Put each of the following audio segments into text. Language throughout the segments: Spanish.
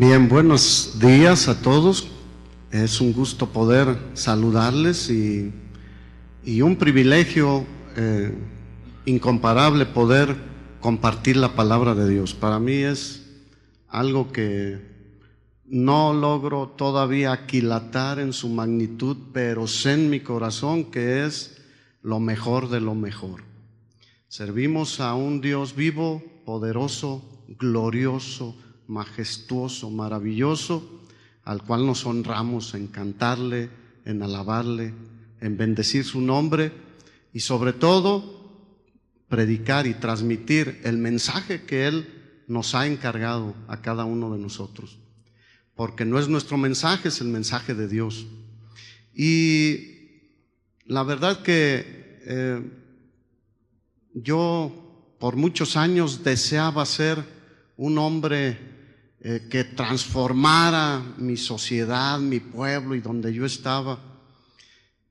Bien, buenos días a todos. Es un gusto poder saludarles y un privilegio incomparable poder compartir la palabra de Dios. Para mí es algo que no logro todavía aquilatar en su magnitud, pero sé en mi corazón que es lo mejor de lo mejor. Servimos a un Dios vivo, poderoso, glorioso, majestuoso, maravilloso, al cual nos honramos en cantarle, en alabarle, en bendecir su nombre y sobre todo predicar y transmitir el mensaje que Él nos ha encargado a cada uno de nosotros, porque no es nuestro mensaje, es el mensaje de Dios. Y la verdad que yo por muchos años deseaba ser un hombre que transformara mi sociedad, mi pueblo y donde yo estaba.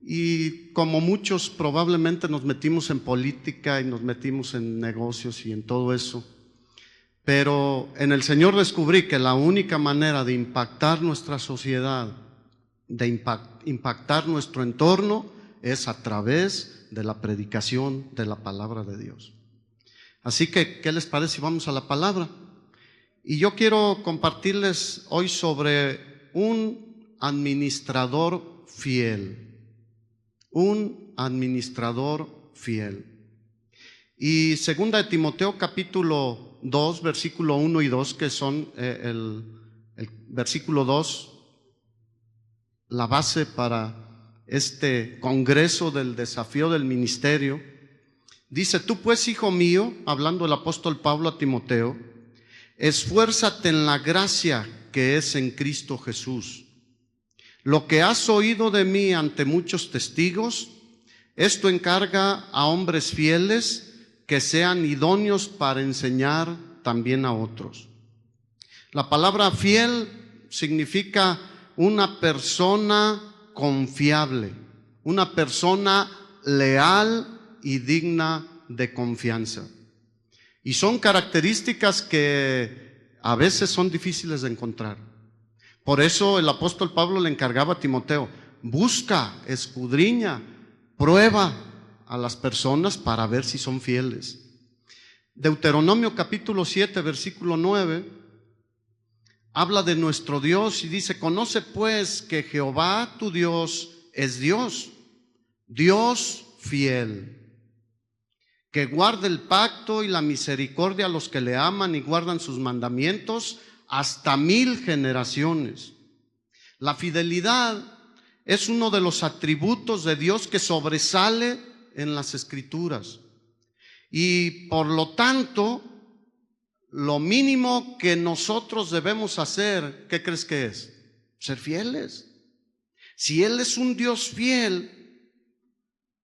Y como muchos probablemente nos metimos en política y nos metimos en negocios y en todo eso. Pero en el Señor descubrí que la única manera de impactar nuestra sociedad, de impactar nuestro entorno, es a través de la predicación de la palabra de Dios. Así que, ¿qué les parece si vamos a la palabra? Y yo quiero compartirles hoy sobre un administrador fiel. Un administrador fiel. Y segunda de Timoteo capítulo 2, versículo 1 y 2, que son el versículo 2, la base para este congreso del desafío del ministerio. Dice: tú pues, hijo mío, hablando el apóstol Pablo a Timoteo, esfuérzate en la gracia que es en Cristo Jesús. Lo que has oído de mí ante muchos testigos, esto encarga a hombres fieles que sean idóneos para enseñar también a otros. La palabra fiel significa una persona confiable, una persona leal y digna de confianza. Y son características que a veces son difíciles de encontrar. Por eso el apóstol Pablo le encargaba a Timoteo: busca, escudriña, prueba a las personas para ver si son fieles. Deuteronomio capítulo 7, versículo 9, habla de nuestro Dios y dice: conoce pues que Jehová tu Dios es Dios, Dios fiel, que guarda el pacto y la misericordia a los que le aman y guardan sus mandamientos hasta 1000 generaciones. La fidelidad es uno de los atributos de Dios que sobresale en las Escrituras. Y por lo tanto, lo mínimo que nosotros debemos hacer, ¿qué crees que es? Ser fieles. Si Él es un Dios fiel,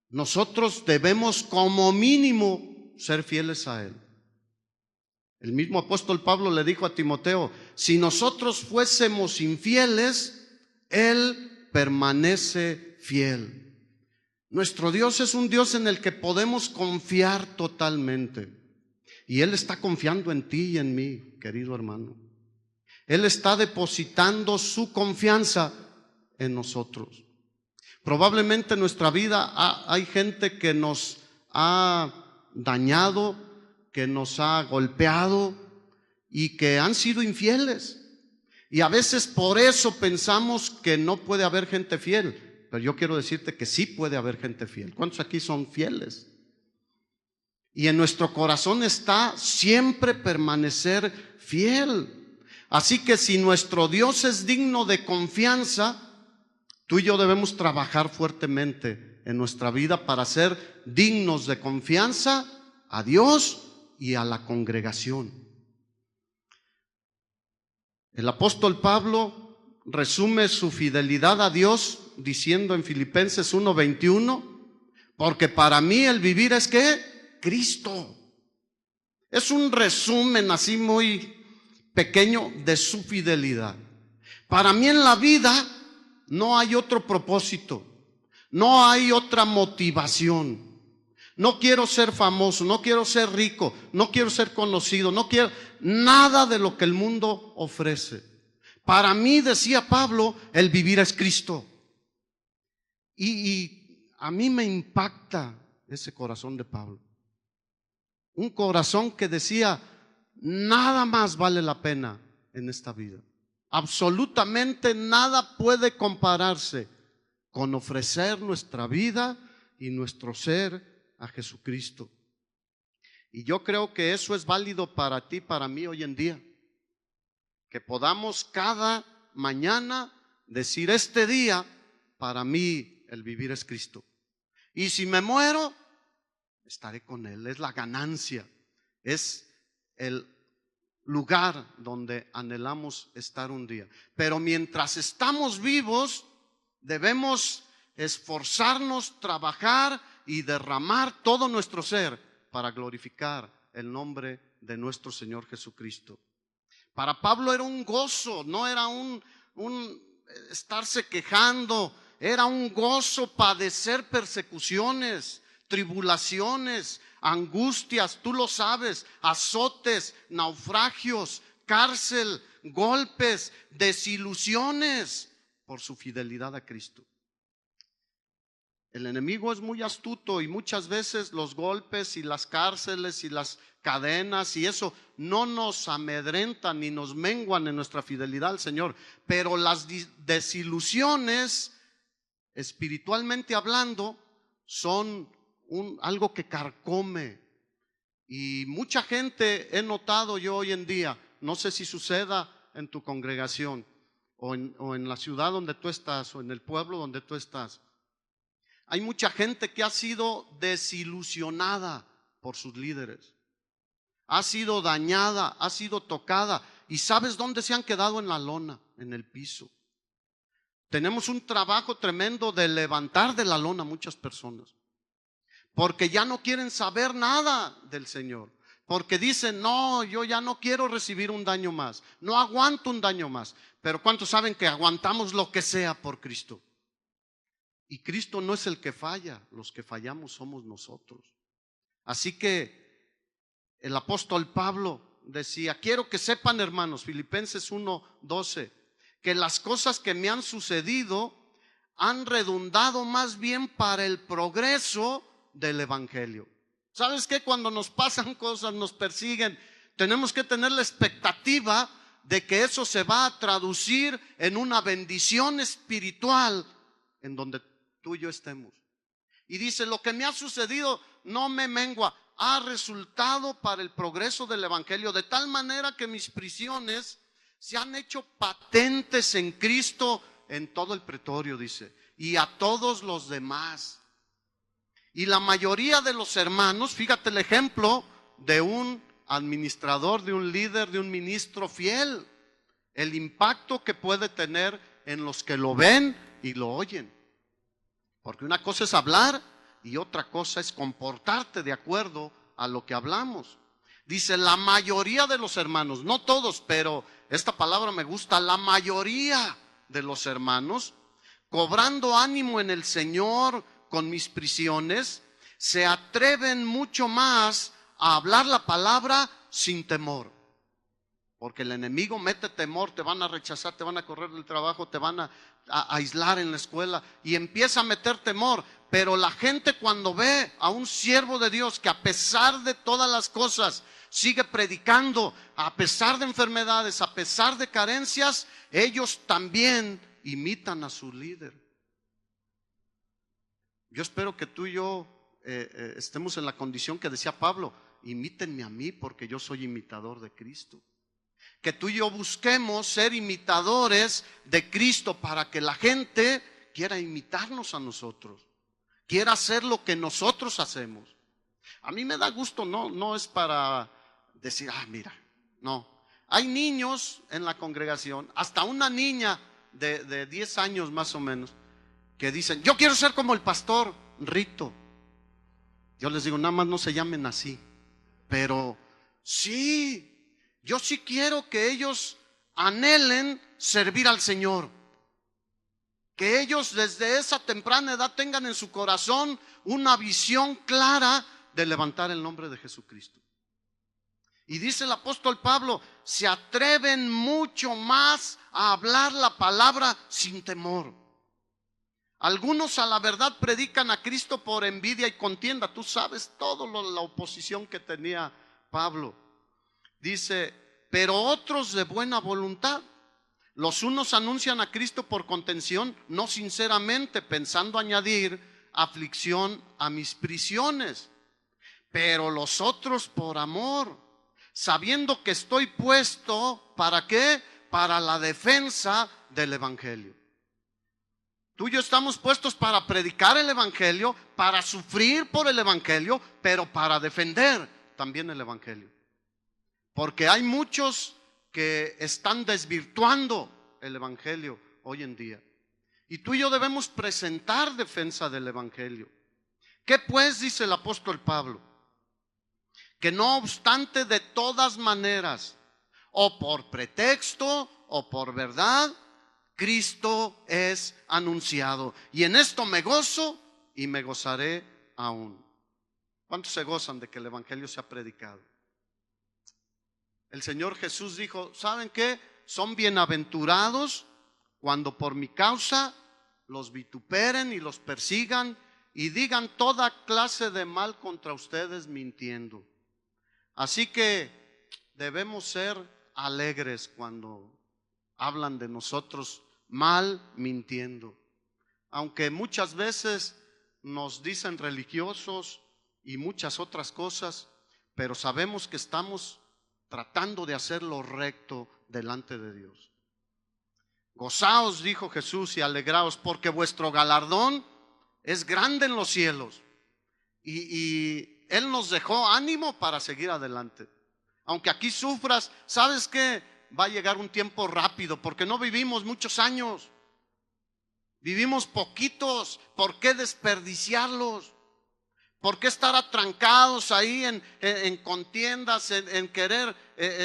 nosotros debemos como mínimo ser fieles a Él. El mismo apóstol Pablo le dijo a Timoteo: si nosotros fuésemos infieles, Él permanece fiel. Nuestro Dios es un Dios en el que podemos confiar totalmente. Y Él está confiando en ti y en mí, querido hermano. Él está depositando su confianza en nosotros. Probablemente en nuestra vida hay gente que nos ha dañado, que nos ha golpeado y que han sido infieles. Y a veces por eso pensamos que no puede haber gente fiel. Pero yo quiero decirte que sí puede haber gente fiel. ¿Cuántos aquí son fieles? Y en nuestro corazón está siempre permanecer fiel. Así que si nuestro Dios es digno de confianza, tú y yo debemos trabajar fuertemente en nuestra vida para ser dignos de confianza a Dios y a la congregación. El apóstol Pablo resume su fidelidad a Dios diciendo en Filipenses 1:21: porque para mí el vivir es ¿qué? Cristo. Es un resumen así muy pequeño de su fidelidad. Para mí en la vida no hay otro propósito, no hay otra motivación. No quiero ser famoso, no quiero ser rico, no quiero ser conocido, no quiero nada de lo que el mundo ofrece. Para mí, decía Pablo, el vivir es Cristo. Y a mí me impacta ese corazón de Pablo. Un corazón que decía, nada más vale la pena en esta vida. Absolutamente nada puede compararse con ofrecer nuestra vida y nuestro ser a Jesucristo. Y yo creo que eso es válido para ti, para mí hoy en día. Que podamos cada mañana decir, este día para mí el vivir es Cristo. Y si me muero, estaré con Él. Es la ganancia, es el lugar donde anhelamos estar un día. Pero mientras estamos vivos, debemos esforzarnos, trabajar y derramar todo nuestro ser para glorificar el nombre de nuestro Señor Jesucristo. Para Pablo era un gozo, no era un estarse quejando, era un gozo padecer persecuciones, tribulaciones, angustias, tú lo sabes, azotes, naufragios, cárcel, golpes, desilusiones por su fidelidad a Cristo. El enemigo es muy astuto y muchas veces los golpes y las cárceles y las cadenas y eso no nos amedrentan ni nos menguan en nuestra fidelidad al Señor, pero las desilusiones, espiritualmente hablando, son algo que carcome. Y mucha gente he notado yo hoy en día, no sé si suceda en tu congregación o en la ciudad donde tú estás o en el pueblo donde tú estás. Hay mucha gente que ha sido desilusionada por sus líderes, ha sido dañada, ha sido tocada. ¿Y sabes dónde se han quedado? En la lona, en el piso. Tenemos un trabajo tremendo de levantar de la lona a muchas personas, porque ya no quieren saber nada del Señor, porque dicen, no, yo ya no quiero recibir un daño más, no aguanto un daño más. Pero ¿cuántos saben que aguantamos lo que sea por Cristo? Y Cristo no es el que falla, los que fallamos somos nosotros. Así que el apóstol Pablo decía, quiero que sepan, hermanos, Filipenses 1:12, que las cosas que me han sucedido han redundado más bien para el progreso del evangelio. ¿Sabes qué? Cuando nos pasan cosas, nos persiguen, tenemos que tener la expectativa de que eso se va a traducir en una bendición espiritual en donde tú y yo estemos. Y dice, lo que me ha sucedido no me mengua, ha resultado para el progreso del evangelio, de tal manera que mis prisiones se han hecho patentes en Cristo en todo el pretorio, dice, y a todos los demás. Y la mayoría de los hermanos, fíjate el ejemplo de un administrador, de un líder, de un ministro fiel, el impacto que puede tener en los que lo ven y lo oyen. Porque una cosa es hablar y otra cosa es comportarte de acuerdo a lo que hablamos. Dice, la mayoría de los hermanos, no todos, pero esta palabra me gusta, la mayoría de los hermanos, cobrando ánimo en el Señor con mis prisiones, se atreven mucho más a hablar la palabra sin temor. Porque el enemigo mete temor, te van a rechazar, te van a correr del trabajo, te van a aislar en la escuela y empieza a meter temor. Pero la gente cuando ve a un siervo de Dios que a pesar de todas las cosas sigue predicando, a pesar de enfermedades, a pesar de carencias, ellos también imitan a su líder. Yo espero que tú y yo estemos en la condición que decía Pablo, imítenme a mí porque yo soy imitador de Cristo. Que tú y yo busquemos ser imitadores de Cristo para que la gente quiera imitarnos a nosotros, quiera hacer lo que nosotros hacemos. A mí me da gusto, no es para decir, mira, no. Hay niños en la congregación, hasta una niña de 10 años más o menos, que dicen, yo quiero ser como el pastor Rito. Yo les digo, nada más no se llamen así, pero sí. Yo sí quiero que ellos anhelen servir al Señor. Que ellos desde esa temprana edad tengan en su corazón una visión clara de levantar el nombre de Jesucristo. Y dice el apóstol Pablo, se atreven mucho más a hablar la palabra sin temor. Algunos a la verdad predican a Cristo por envidia y contienda. Tú sabes todo la oposición que tenía Pablo. Dice, pero otros de buena voluntad. Los unos anuncian a Cristo por contención, no sinceramente, pensando añadir aflicción a mis prisiones. Pero los otros por amor, sabiendo que estoy puesto, ¿para qué? Para la defensa del evangelio. Tú y yo estamos puestos para predicar el evangelio, para sufrir por el evangelio, pero para defender también el evangelio. Porque hay muchos que están desvirtuando el evangelio hoy en día. Y tú y yo debemos presentar defensa del evangelio. ¿Qué pues dice el apóstol Pablo? Que no obstante, de todas maneras, o por pretexto o por verdad, Cristo es anunciado. Y en esto me gozo y me gozaré aún. ¿Cuántos se gozan de que el evangelio sea predicado? El Señor Jesús dijo, ¿saben qué? Son bienaventurados cuando por mi causa los vituperen y los persigan y digan toda clase de mal contra ustedes mintiendo. Así que debemos ser alegres cuando hablan de nosotros mal, mintiendo. Aunque muchas veces nos dicen religiosos y muchas otras cosas, pero sabemos que estamos tratando de hacer lo recto delante de Dios. Gozaos, dijo Jesús, y alegraos, porque vuestro galardón es grande en los cielos. Y Él nos dejó ánimo para seguir adelante. Aunque aquí sufras, ¿sabes qué? Va a llegar un tiempo rápido, porque no vivimos muchos años. Vivimos poquitos. ¿Por qué desperdiciarlos? ¿Por qué estar atrancados ahí en contiendas, en querer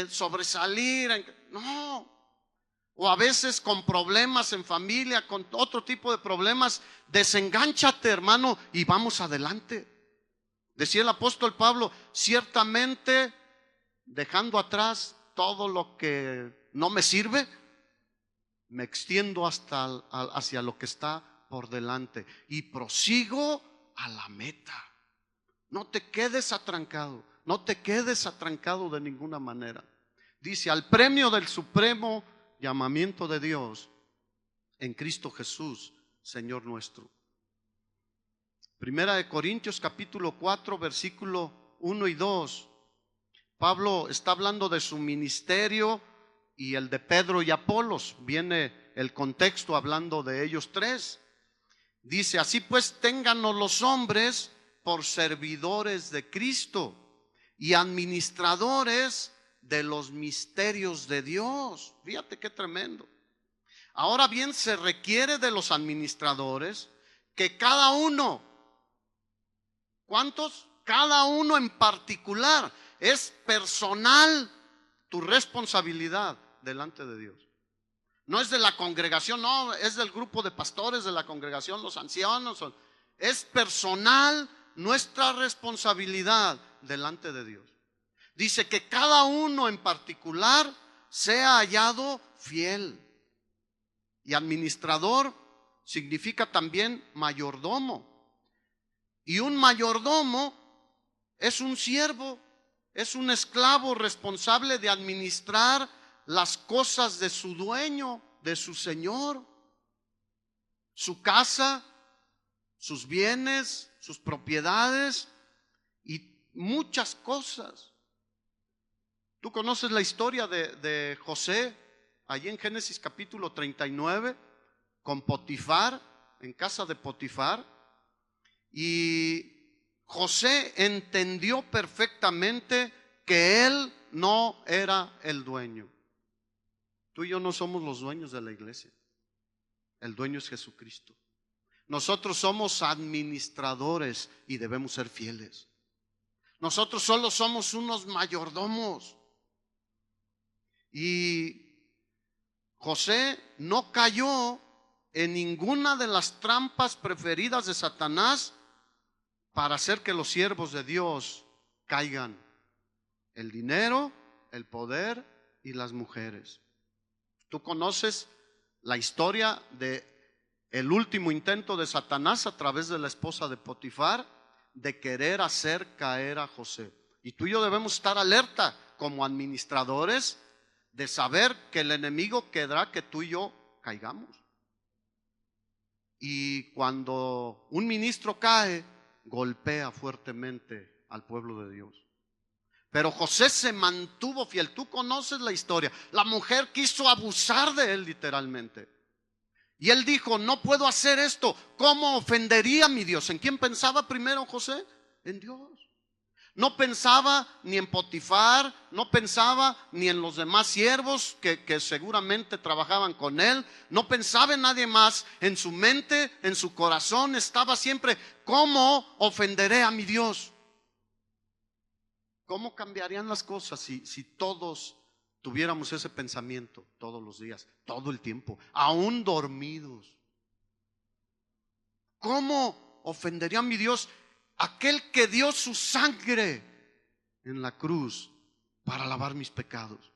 sobresalir? No. O a veces con problemas en familia, con otro tipo de problemas. Desengánchate, hermano, y vamos adelante. Decía el apóstol Pablo, ciertamente dejando atrás todo lo que no me sirve, me extiendo hacia lo que está por delante y prosigo a la meta. No te quedes atrancado, no te quedes atrancado de ninguna manera. Dice, al premio del supremo llamamiento de Dios en Cristo Jesús, Señor nuestro. Primera de Corintios capítulo 4, versículo 1 y 2. Pablo está hablando de su ministerio y el de Pedro y Apolos. Viene el contexto hablando de ellos tres. Dice, así pues téngannos los hombres por servidores de Cristo y administradores de los misterios de Dios. Fíjate qué tremendo. Ahora bien, se requiere de los administradores que cada uno, ¿cuántos? Cada uno en particular. Es personal tu responsabilidad delante de Dios. No es de la congregación, no, es del grupo de pastores de la congregación, los ancianos. Es personal nuestra responsabilidad delante de Dios. Dice que cada uno en particular sea hallado fiel. Y administrador significa también mayordomo. Y un mayordomo es un siervo, es un esclavo responsable de administrar las cosas de su dueño, de su señor, su casa, sus bienes, sus propiedades y muchas cosas. Tú conoces la historia de José, allí en Génesis capítulo 39, con Potifar, en casa de Potifar. Y José entendió perfectamente que él no era el dueño. Tú y yo no somos los dueños de la iglesia. El dueño es Jesucristo. Nosotros somos administradores y debemos ser fieles. Nosotros solo somos unos mayordomos. Y José no cayó en ninguna de las trampas preferidas de Satanás para hacer que los siervos de Dios caigan. el dinero, el poder y las mujeres. Tú conoces la historia de el último intento de Satanás a través de la esposa de Potifar de querer hacer caer a José. Y tú y yo debemos estar alerta como administradores de saber que el enemigo querrá que tú y yo caigamos. Y cuando un ministro cae, golpea fuertemente al pueblo de Dios. Pero José se mantuvo fiel. Tú conoces la historia. La mujer quiso abusar de él literalmente. Y él dijo, no puedo hacer esto. ¿Cómo ofendería a mi Dios? ¿En quién pensaba primero José? En Dios. No pensaba ni en Potifar, no pensaba ni en los demás siervos que seguramente trabajaban con él. No pensaba en nadie más. En su mente, en su corazón estaba siempre, ¿cómo ofenderé a mi Dios? ¿Cómo cambiarían las cosas si todos tuviéramos ese pensamiento todos los días, todo el tiempo, aún dormidos? ¿Cómo ofendería a mi Dios, aquel que dio su sangre en la cruz para lavar mis pecados?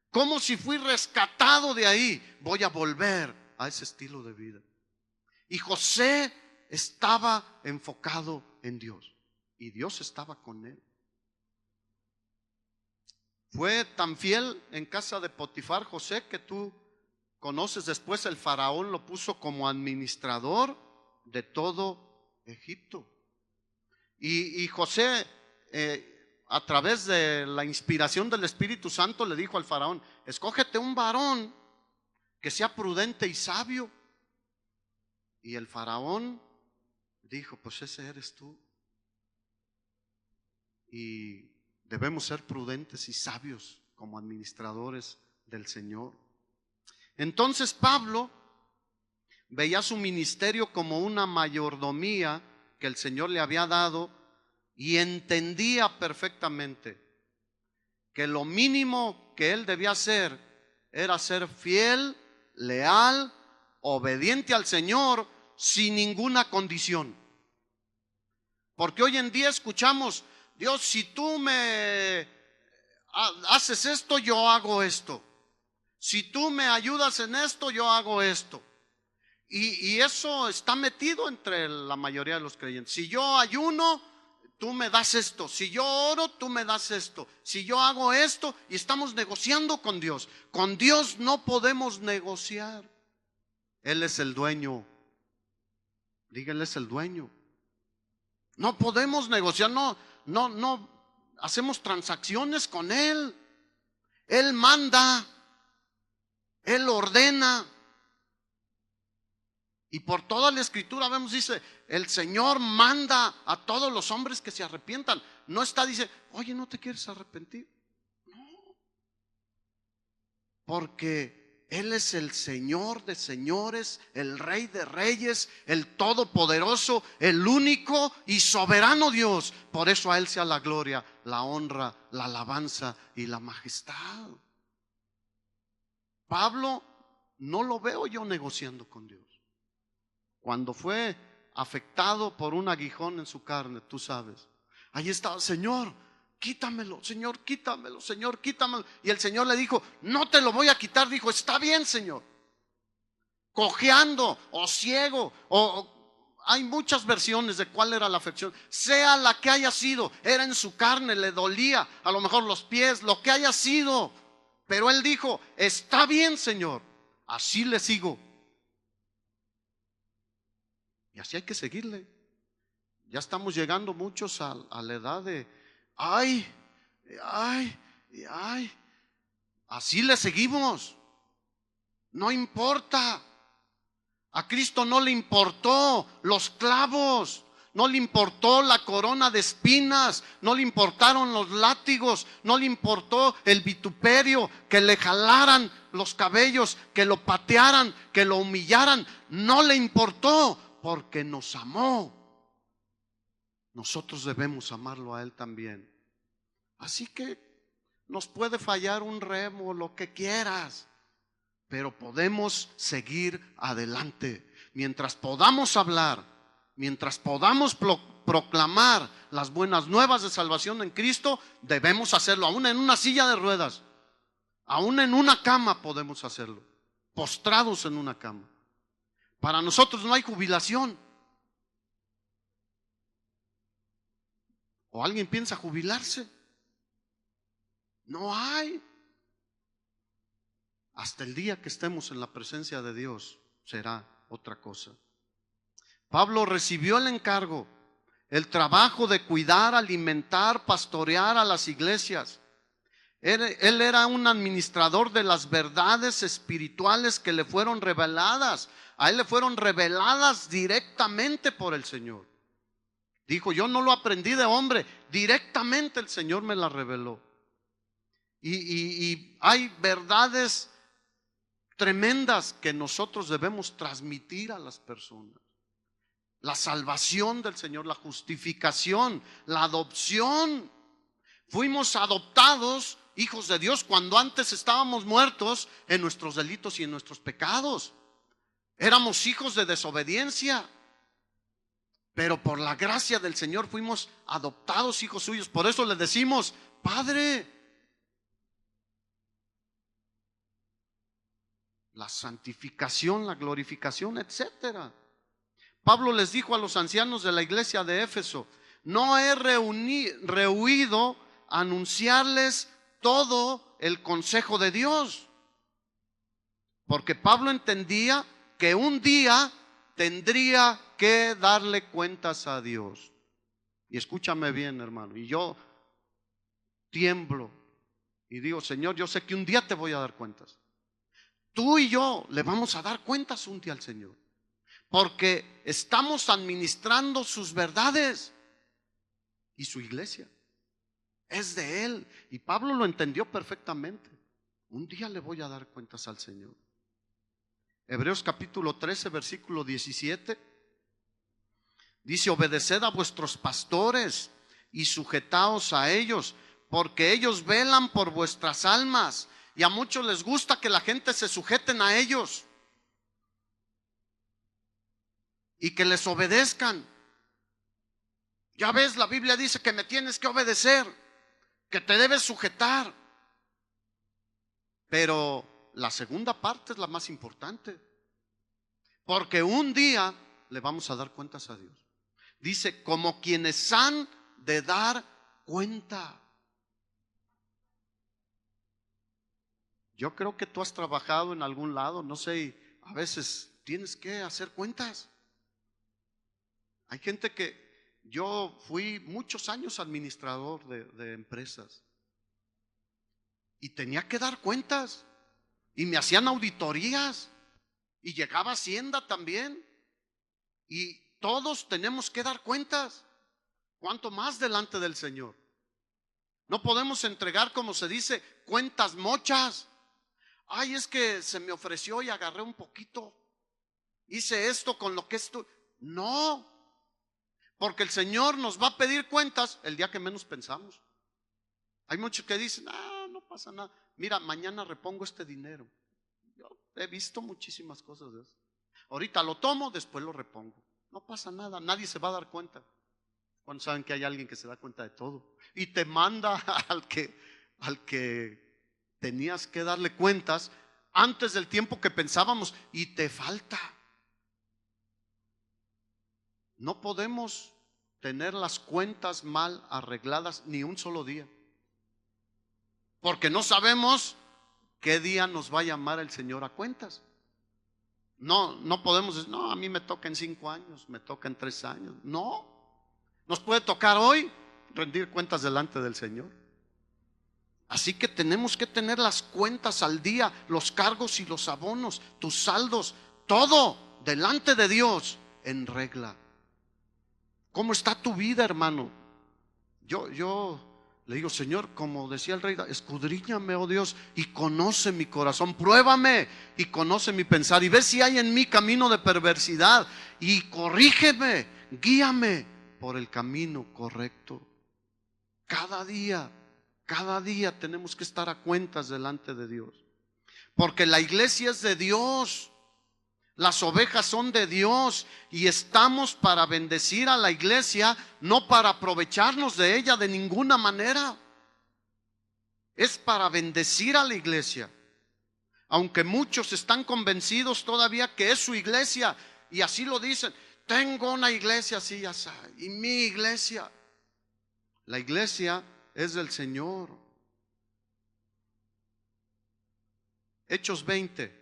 ¿Cómo si fui rescatado de ahí voy a volver a ese estilo de vida? Y José estaba enfocado en Dios y Dios estaba con él. Fue tan fiel en casa de Potifar José que tú conoces. Después el faraón lo puso como administrador de todo Egipto. Y José, a través de la inspiración del Espíritu Santo, le dijo al faraón, escógete un varón que sea prudente y sabio. Y el faraón dijo, pues ese eres tú. Y debemos ser prudentes y sabios como administradores del Señor. Entonces Pablo veía su ministerio como una mayordomía que el Señor le había dado y entendía perfectamente que lo mínimo que él debía hacer era ser fiel, leal, obediente al Señor sin ninguna condición. Porque hoy en día escuchamos, Dios, si tú me haces esto, yo hago esto. Si tú me ayudas en esto, yo hago esto. Y eso está metido entre la mayoría de los creyentes. Si yo ayuno, tú me das esto. Si yo oro, tú me das esto. Si yo hago esto, y estamos negociando con Dios. Con Dios no podemos negociar. Él es el dueño. Dígale, es el dueño. No podemos negociar, no hacemos transacciones con Él. Él manda, Él ordena. Y por toda la escritura vemos, dice, el Señor manda a todos los hombres que se arrepientan. No está, dice, oye, ¿no te quieres arrepentir? No. Porque Él es el Señor de señores, el Rey de reyes, el Todopoderoso, el único y soberano Dios. Por eso a Él sea la gloria, la honra, la alabanza y la majestad. Pablo no lo veo yo negociando con Dios. Cuando fue afectado por un aguijón en su carne, tú sabes, ahí estaba, Señor, quítamelo, Señor, quítamelo, Señor, quítamelo. Y el Señor le dijo, no te lo voy a quitar. Dijo, está bien, Señor. Cojeando o ciego, hay muchas versiones de cuál era la afección. Sea la que haya sido, era en su carne, le dolía, a lo mejor los pies, lo que haya sido. Pero él dijo, está bien, Señor, así le sigo. Y así hay que seguirle. Ya estamos llegando muchos a la edad de ay. Así le seguimos. No importa. A Cristo no le importó los clavos, no le importó la corona de espinas, no le importaron los látigos, no le importó el vituperio, que le jalaran los cabellos, que lo patearan, que lo humillaran. No le importó. Porque nos amó. Nosotros debemos amarlo a Él también. Así que nos puede fallar un remo, lo que quieras, pero podemos seguir adelante. Mientras podamos hablar, mientras podamos proclamar las buenas nuevas de salvación en Cristo, debemos hacerlo, aún en una silla de ruedas, aún en una cama podemos hacerlo, postrados en una cama. Para nosotros no hay jubilación. ¿O alguien piensa jubilarse? No hay. Hasta el día que estemos en la presencia de Dios será otra cosa. Pablo recibió el encargo, el trabajo de cuidar, alimentar, pastorear a las iglesias. Él era un administrador de las verdades espirituales que le fueron reveladas. A él le fueron reveladas directamente por el Señor. Dijo, yo no lo aprendí de hombre, directamente el Señor me la reveló. Y hay verdades tremendas que nosotros debemos transmitir a las personas. La salvación del Señor, la justificación, la adopción. Fuimos adoptados hijos de Dios cuando antes estábamos muertos en nuestros delitos y en nuestros pecados. Éramos hijos de desobediencia, pero por la gracia del Señor fuimos adoptados hijos suyos. Por eso le decimos, Padre. La santificación, la glorificación, etcétera. Pablo les dijo a los ancianos de la iglesia de Éfeso, no he rehuido anunciarles todo el consejo de Dios. Porque Pablo entendía que un día tendría que darle cuentas a Dios. Y escúchame bien, hermano, y yo tiemblo y digo, Señor, yo sé que un día te voy a dar cuentas. Tú y yo le vamos a dar cuentas un día al Señor, porque estamos administrando sus verdades y su iglesia es de Él. Y Pablo lo entendió perfectamente. Un día le voy a dar cuentas al Señor. Hebreos capítulo 13, versículo 17 dice, obedeced a vuestros pastores y sujetaos a ellos, porque ellos velan por vuestras almas. Y a muchos les gusta que la gente se sujeten a ellos y que les obedezcan. Ya ves, la Biblia dice que me tienes que obedecer, que te debes sujetar. Pero la segunda parte es la más importante, porque un día le vamos a dar cuentas a Dios. Dice, como quienes han de dar cuenta. Yo creo que tú has trabajado en algún lado, no sé, y a veces tienes que hacer cuentas. Hay gente que, yo fui muchos años administrador de empresas y tenía que dar cuentas y me hacían auditorías y llegaba Hacienda también y todos tenemos que dar cuentas, cuanto más delante del Señor. No podemos entregar, como se dice, cuentas mochas. Ay, es que se me ofreció y agarré un poquito, hice esto con lo que esto. No, porque el Señor nos va a pedir cuentas el día que menos pensamos. Hay muchos que dicen, no pasa nada, mira, mañana repongo este dinero. Yo he visto muchísimas cosas de eso. Ahorita lo tomo, después lo repongo. No pasa nada, nadie se va a dar cuenta. Cuando saben que hay alguien que se da cuenta de todo y te manda al que tenías que darle cuentas antes del tiempo que pensábamos y te falta. No podemos tener las cuentas mal arregladas ni un solo día, porque no sabemos qué día nos va a llamar el Señor a cuentas. No podemos decir, no, a mí me toca en 5 años, me toca en 3 años. No, nos puede tocar hoy rendir cuentas delante del Señor. Así que tenemos que tener las cuentas al día, los cargos y los abonos, tus saldos, todo delante de Dios en regla. ¿Cómo está tu vida, hermano? Yo le digo, Señor, como decía el rey, escudriñame, oh Dios, y conoce mi corazón, pruébame y conoce mi pensar, y ve si hay en mí camino de perversidad, y corrígeme, guíame por el camino correcto. Cada día tenemos que estar a cuentas delante de Dios, porque la iglesia es de Dios. Las ovejas son de Dios y estamos para bendecir a la iglesia, no para aprovecharnos de ella de ninguna manera. Es para bendecir a la iglesia. Aunque muchos están convencidos todavía que es su iglesia y así lo dicen. Tengo una iglesia así, ya sabe, y mi iglesia. La iglesia es del Señor. Hechos 20,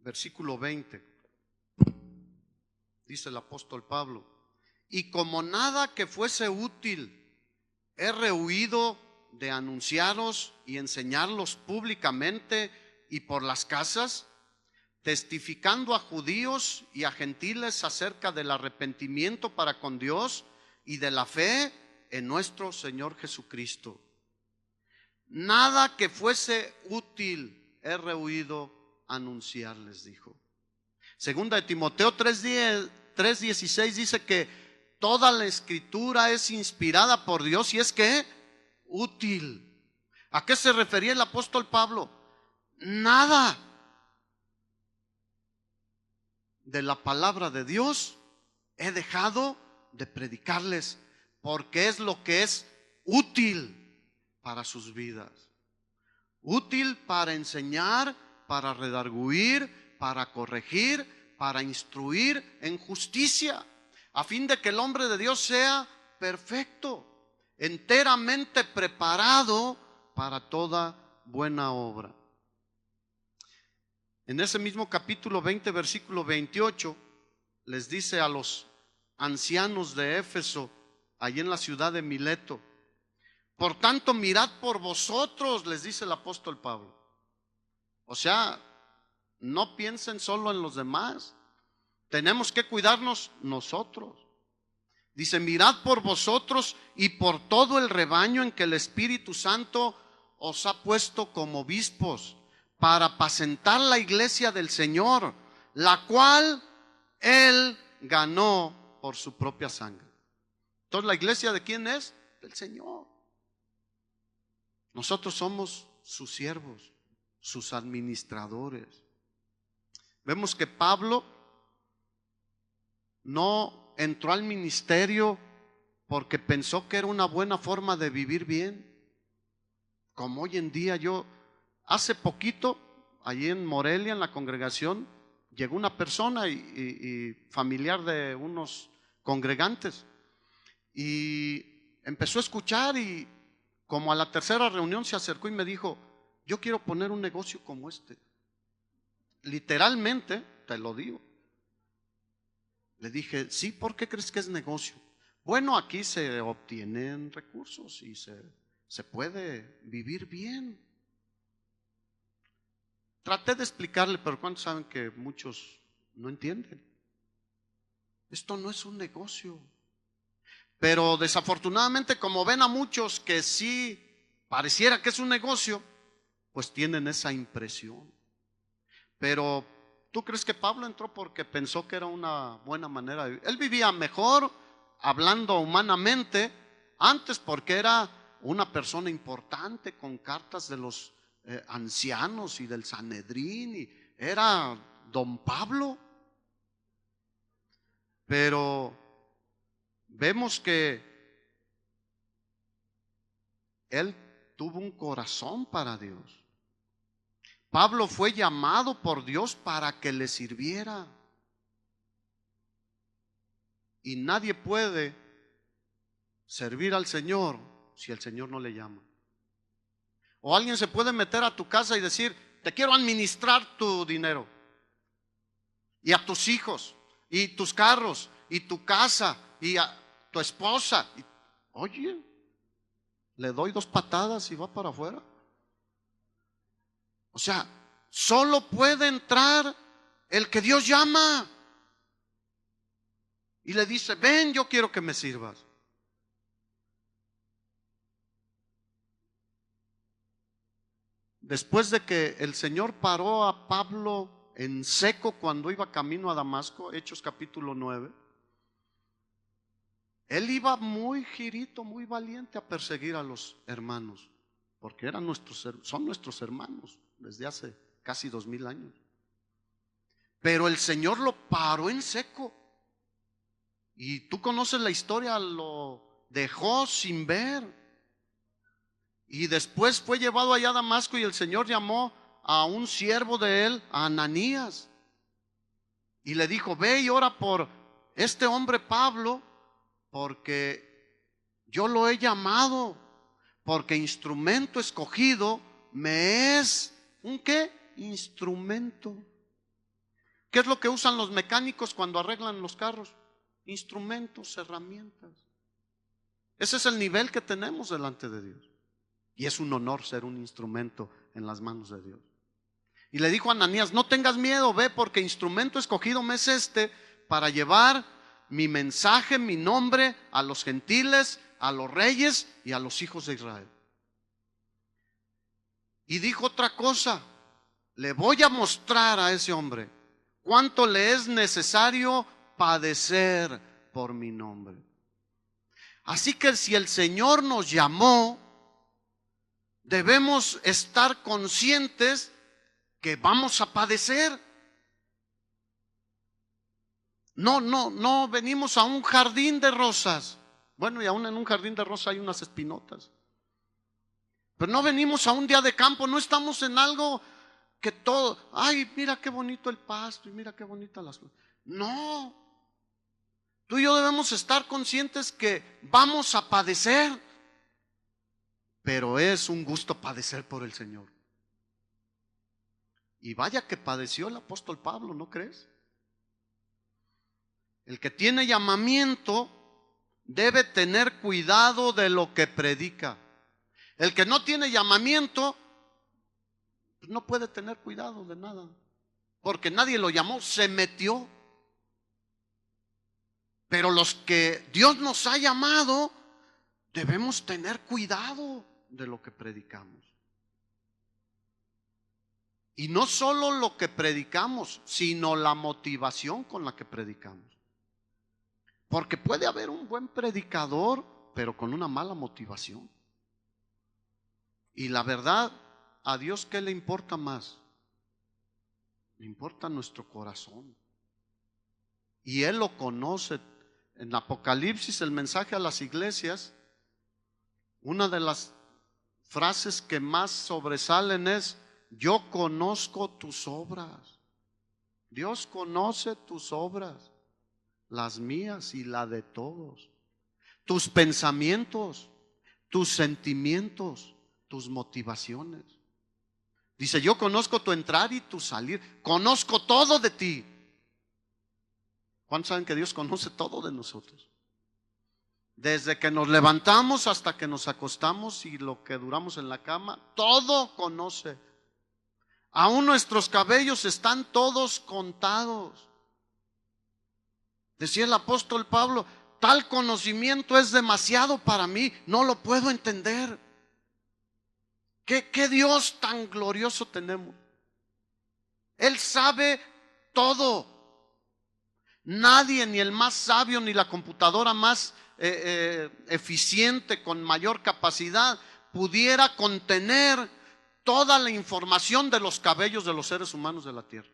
versículo 20. Dice el apóstol Pablo: y como nada que fuese útil, he rehuido de anunciaros y enseñarlos públicamente y por las casas, testificando a judíos y a gentiles acerca del arrepentimiento para con Dios y de la fe en nuestro Señor Jesucristo. Nada que fuese útil he rehuido anunciarles, dijo. Segunda de Timoteo 3:16 dice que toda la escritura es inspirada por Dios y es que útil. ¿A qué se refería el apóstol Pablo? Nada de la palabra de Dios he dejado de predicarles, porque es lo que es útil para sus vidas. Útil para enseñar, para redarguir, para corregir, para instruir en justicia, a fin de que el hombre de Dios sea perfecto, enteramente preparado para toda buena obra. En ese mismo capítulo 20, versículo 28, les dice a los ancianos de Éfeso, allí en la ciudad de Mileto: por tanto, mirad por vosotros, les dice el apóstol Pablo. O sea, no piensen solo en los demás, tenemos que cuidarnos nosotros. Dice: mirad por vosotros y por todo el rebaño en que el Espíritu Santo os ha puesto como obispos, para apacentar la iglesia del Señor, la cual Él ganó por su propia sangre. Entonces, ¿la iglesia de quién es? Del Señor. Nosotros somos sus siervos, sus administradores. Vemos que Pablo no entró al ministerio porque pensó que era una buena forma de vivir bien. Como hoy en día, hace poquito, allí en Morelia, en la congregación, llegó una persona y familiar de unos congregantes y empezó a escuchar, y como a la tercera reunión se acercó y me dijo: yo quiero poner un negocio como este. Literalmente, te lo digo. Le dije: sí, ¿por qué crees que es negocio? Bueno, aquí se obtienen recursos y se puede vivir bien. Traté de explicarle, pero ¿cuántos saben que muchos no entienden? Esto no es un negocio. Pero desafortunadamente, como ven a muchos que sí pareciera que es un negocio, pues tienen esa impresión. Pero ¿tú crees que Pablo entró porque pensó que era una buena manera de vivir? Él vivía mejor, hablando humanamente, antes, porque era una persona importante con cartas de los ancianos y del Sanedrín, y era don Pablo. Pero vemos que él tuvo un corazón para Dios. Pablo fue llamado por Dios para que le sirviera. Y nadie puede servir al Señor si el Señor no le llama. O alguien se puede meter a tu casa y decir: te quiero administrar tu dinero, y a tus hijos, y tus carros, y tu casa, y a tu esposa. Oye, le doy 2 patadas y va para afuera. O sea, solo puede entrar el que Dios llama y le dice: ven, yo quiero que me sirvas. Después de que el Señor paró a Pablo en seco cuando iba camino a Damasco, Hechos capítulo 9, él iba muy girito, muy valiente a perseguir a los hermanos, porque son nuestros hermanos desde hace casi 2000 años. Pero el Señor lo paró en seco. Y tú conoces la historia, lo dejó sin ver. Y después fue llevado allá a Damasco y el Señor llamó a un siervo de él, a Ananías. Y le dijo, ve y ora por este hombre Pablo, porque yo lo he llamado, porque instrumento escogido me es, ¿un qué? Instrumento. ¿Qué es lo que usan los mecánicos cuando arreglan los carros? Instrumentos, herramientas. Ese es el nivel que tenemos delante de Dios. Y es un honor ser un instrumento en las manos de Dios. Y le dijo a Ananías, no tengas miedo, ve, porque instrumento escogido me es este para llevar mi mensaje, mi nombre a los gentiles, a los reyes y a los hijos de Israel. Y dijo otra cosa, le voy a mostrar a ese hombre cuánto le es necesario padecer por mi nombre. Así que si el Señor nos llamó, debemos estar conscientes que vamos a padecer. No venimos a un jardín de rosas. Bueno, y aún en un jardín de rosas hay unas espinotas. Pero no venimos a un día de campo, no estamos en algo que todo, ay, mira qué bonito el pasto y mira qué bonitas las cosas. No. Tú y yo debemos estar conscientes que vamos a padecer, pero es un gusto padecer por el Señor. Y vaya que padeció el apóstol Pablo, ¿no crees? El que tiene llamamiento debe tener cuidado de lo que predica. El que no tiene llamamiento no puede tener cuidado de nada, porque nadie lo llamó, se metió. Pero los que Dios nos ha llamado, debemos tener cuidado de lo que predicamos. Y no solo lo que predicamos, sino la motivación con la que predicamos. Porque puede haber un buen predicador, pero con una mala motivación. Y la verdad, ¿a Dios qué le importa más? Le importa nuestro corazón. Y Él lo conoce. En Apocalipsis, el mensaje a las iglesias, una de las frases que más sobresalen es: yo conozco tus obras. Dios conoce tus obras, las mías y la de todos, tus pensamientos, tus sentimientos, tus motivaciones. Dice, yo conozco tu entrar y tu salir, conozco todo de ti. ¿Cuántos saben que Dios conoce todo de nosotros? Desde que nos levantamos hasta que nos acostamos y lo que duramos en la cama, todo conoce. Aún nuestros cabellos están todos contados. Decía el apóstol Pablo, tal conocimiento es demasiado para mí, no lo puedo entender. ¿Qué Dios tan glorioso tenemos? Él sabe todo. Nadie, ni el más sabio, ni la computadora más eficiente, con mayor capacidad, pudiera contener toda la información de los cabellos de los seres humanos de la tierra.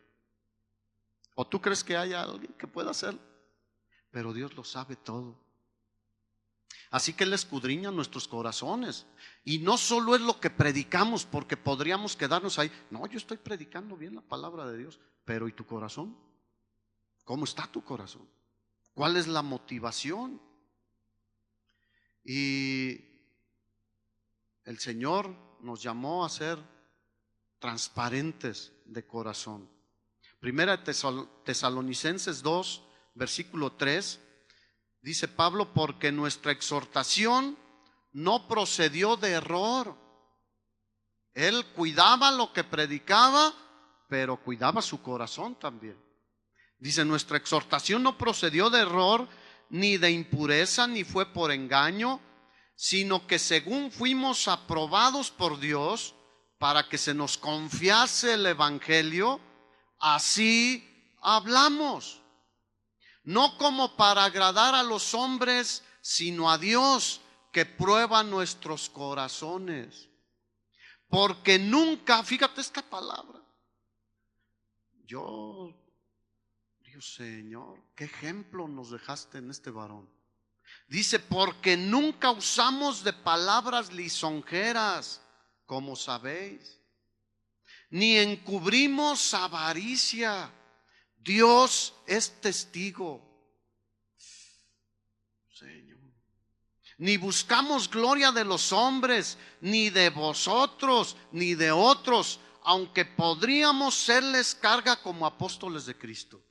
¿O tú crees que haya alguien que pueda hacerlo? Pero Dios lo sabe todo. Así que Él escudriña nuestros corazones. Y no solo es lo que predicamos, porque podríamos quedarnos ahí. No, yo estoy predicando bien la palabra de Dios, pero ¿y tu corazón? ¿Cómo está tu corazón? ¿Cuál es la motivación? Y el Señor nos llamó a ser transparentes de corazón. Primera Tesalonicenses 2, versículo 3, dice Pablo, porque nuestra exhortación no procedió de error. Él cuidaba lo que predicaba, pero cuidaba su corazón también. Dice, nuestra exhortación no procedió de error, ni de impureza, ni fue por engaño, sino que según fuimos aprobados por Dios para que se nos confiase el evangelio, así hablamos. No como para agradar a los hombres, sino a Dios, que prueba nuestros corazones. Porque nunca, fíjate esta palabra, yo yo, Señor, ¿qué ejemplo nos dejaste en este varón? Dice, porque nunca usamos de palabras lisonjeras, como sabéis, ni encubrimos avaricia. Dios es testigo, Señor. Ni buscamos gloria de los hombres, ni de vosotros, ni de otros, aunque podríamos serles carga como apóstoles de Cristo.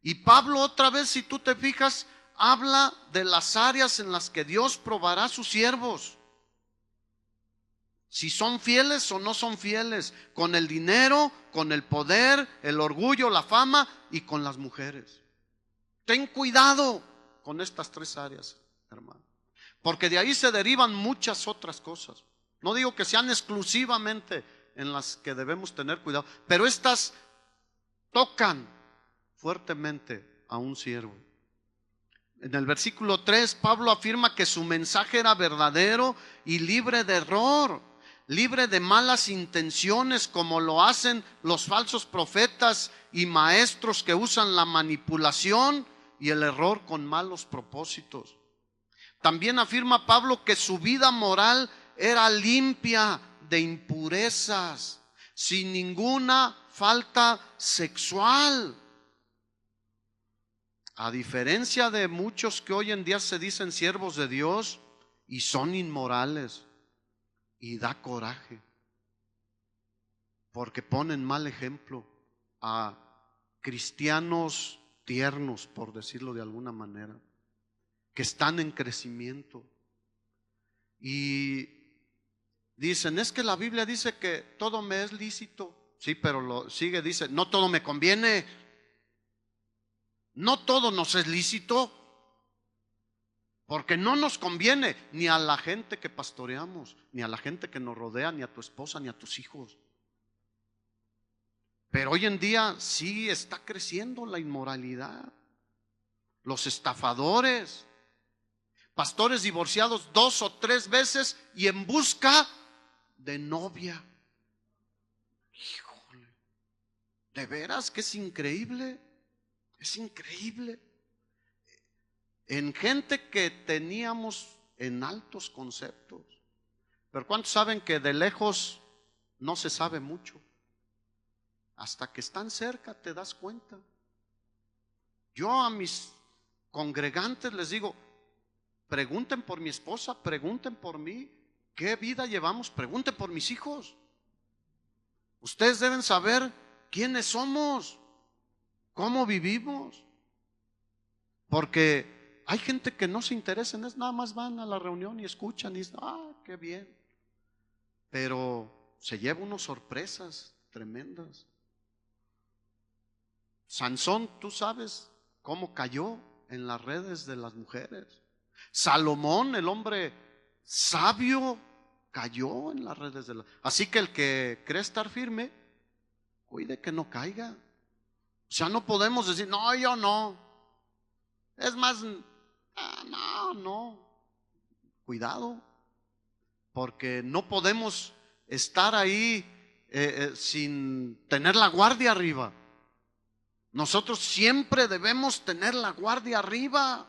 Y Pablo otra vez, si tú te fijas, habla de las áreas en las que Dios probará a sus siervos. Si son fieles o no son fieles, con el dinero, con el poder, el orgullo, la fama y con las mujeres. Ten cuidado con estas tres áreas, hermano, porque de ahí se derivan muchas otras cosas. No digo que sean exclusivamente en las que debemos tener cuidado, pero estas tocan fuertemente a un siervo. En el versículo 3, Pablo afirma que su mensaje era verdadero y libre de error, libre de malas intenciones, como lo hacen los falsos profetas y maestros que usan la manipulación y el error con malos propósitos. También afirma Pablo que su vida moral era limpia de impurezas, sin ninguna falta sexual. A diferencia de muchos que hoy en día se dicen siervos de Dios y son inmorales, y da coraje, porque ponen mal ejemplo a cristianos tiernos, por decirlo de alguna manera, que están en crecimiento. Y dicen, es que la Biblia dice que todo me es lícito. Sí, pero lo sigue, dice, no todo me conviene. No todo nos es lícito, porque no nos conviene ni a la gente que pastoreamos, ni a la gente que nos rodea, ni a tu esposa, ni a tus hijos. Pero hoy en día sí está creciendo la inmoralidad, los estafadores, pastores divorciados 2 o 3 veces y en busca de novia. Híjole, de veras que es increíble, es increíble. En gente que teníamos en altos conceptos. Pero ¿cuántos saben que de lejos no se sabe mucho? Hasta que están cerca te das cuenta. Yo a mis congregantes les digo, pregunten por mi esposa, pregunten por mí, qué vida llevamos, pregunten por mis hijos. Ustedes deben saber quiénes somos, cómo vivimos, porque hay gente que no se interesa en eso, nada más van a la reunión y escuchan y dicen, qué bien. Pero se lleva unas sorpresas tremendas. Sansón, tú sabes cómo cayó en las redes de las mujeres. Salomón, el hombre sabio, cayó en las redes de las. Así que el que cree estar firme, cuide que no caiga. O sea, no podemos decir, no, yo no. Es más, no. Cuidado, porque no podemos estar ahí sin tener la guardia arriba. Nosotros siempre debemos tener la guardia arriba,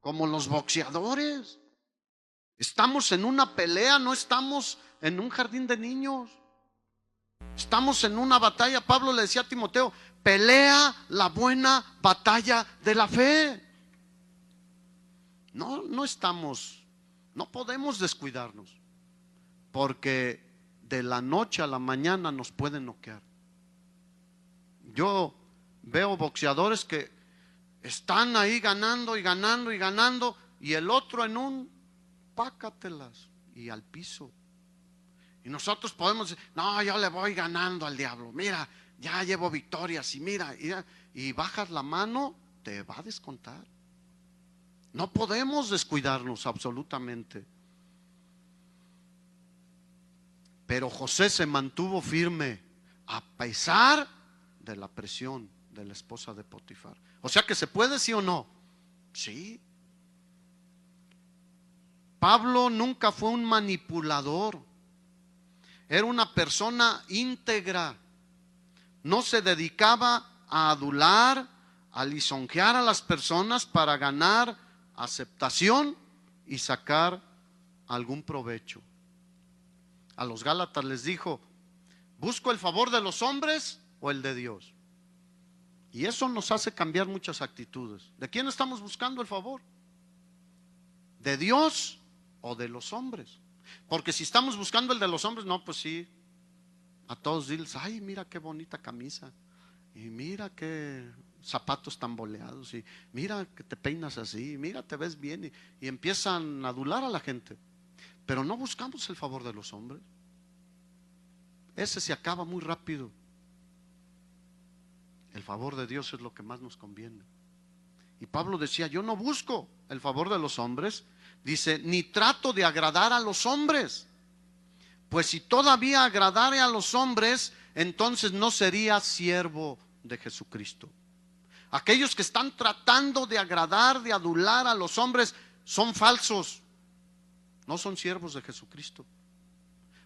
como los boxeadores. Estamos en una pelea, no estamos en un jardín de niños. Estamos en una batalla. Pablo le decía a Timoteo, pelea la buena batalla de la fe. No estamos, no podemos descuidarnos, porque de la noche a la mañana nos pueden noquear. Yo veo boxeadores que están ahí ganando y ganando y ganando, y el otro en un pácatelas y al piso. Y nosotros podemos decir, no, yo le voy ganando al diablo, mira, ya llevo victorias y mira, y bajas la mano, te va a descontar. No podemos descuidarnos absolutamente. Pero José se mantuvo firme a pesar de la presión de la esposa de Potifar. O sea que se puede, sí o no. Sí. Pablo nunca fue un manipulador. Era una persona íntegra. No se dedicaba a adular, a lisonjear a las personas para ganar aceptación y sacar algún provecho. A los Gálatas les dijo: ¿busco el favor de los hombres o el de Dios? Y eso nos hace cambiar muchas actitudes. ¿De quién estamos buscando el favor? ¿De Dios o de los hombres? Porque si estamos buscando el de los hombres, no, pues sí, a todos diles: ay, mira qué bonita camisa, y mira qué zapatos tan boleados, y mira que te peinas así, mira, te ves bien, y empiezan a adular a la gente. Pero no buscamos el favor de los hombres. Ese se acaba muy rápido. El favor de Dios es lo que más nos conviene. Y Pablo decía: yo no busco el favor de los hombres, dice, ni trato de agradar a los hombres, pues si todavía agradare a los hombres, entonces no sería siervo de Jesucristo. Aquellos que están tratando de agradar, de adular a los hombres, son falsos, no son siervos de Jesucristo.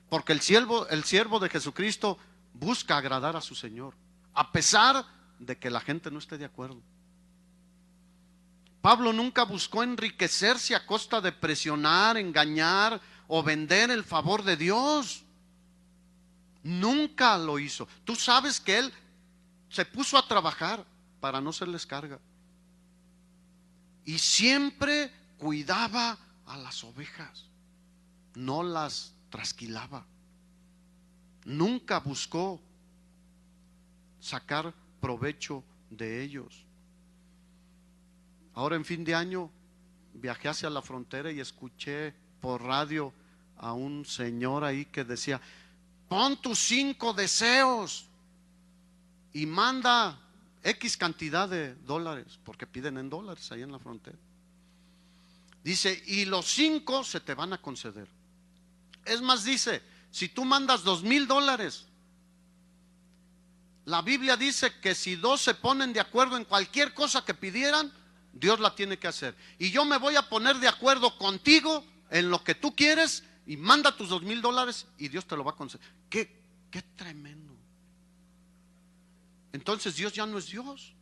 Porque el siervo de Jesucristo busca agradar a su Señor, a pesar de que la gente no esté de acuerdo. Pablo nunca buscó enriquecerse a costa de presionar, engañar o vender el favor de Dios. Nunca lo hizo. Tú sabes que él se puso a trabajar para no serles carga. Y siempre cuidaba a las ovejas, no las trasquilaba. Nunca buscó sacar provecho de ellos. Ahora en fin de año viajé hacia la frontera y escuché por radio a un señor ahí que decía: pon tus 5 deseos y manda X cantidad de dólares, porque piden en dólares ahí en la frontera. Dice: y los 5 se te van a conceder. Es más, dice, si tú mandas $2,000, la Biblia dice que si 2 se ponen de acuerdo en cualquier cosa que pidieran, Dios la tiene que hacer. Y yo me voy a poner de acuerdo contigo en lo que tú quieres, y manda tus $2,000 y Dios te lo va a conceder. Qué tremendo. Entonces Dios ya no es Dios.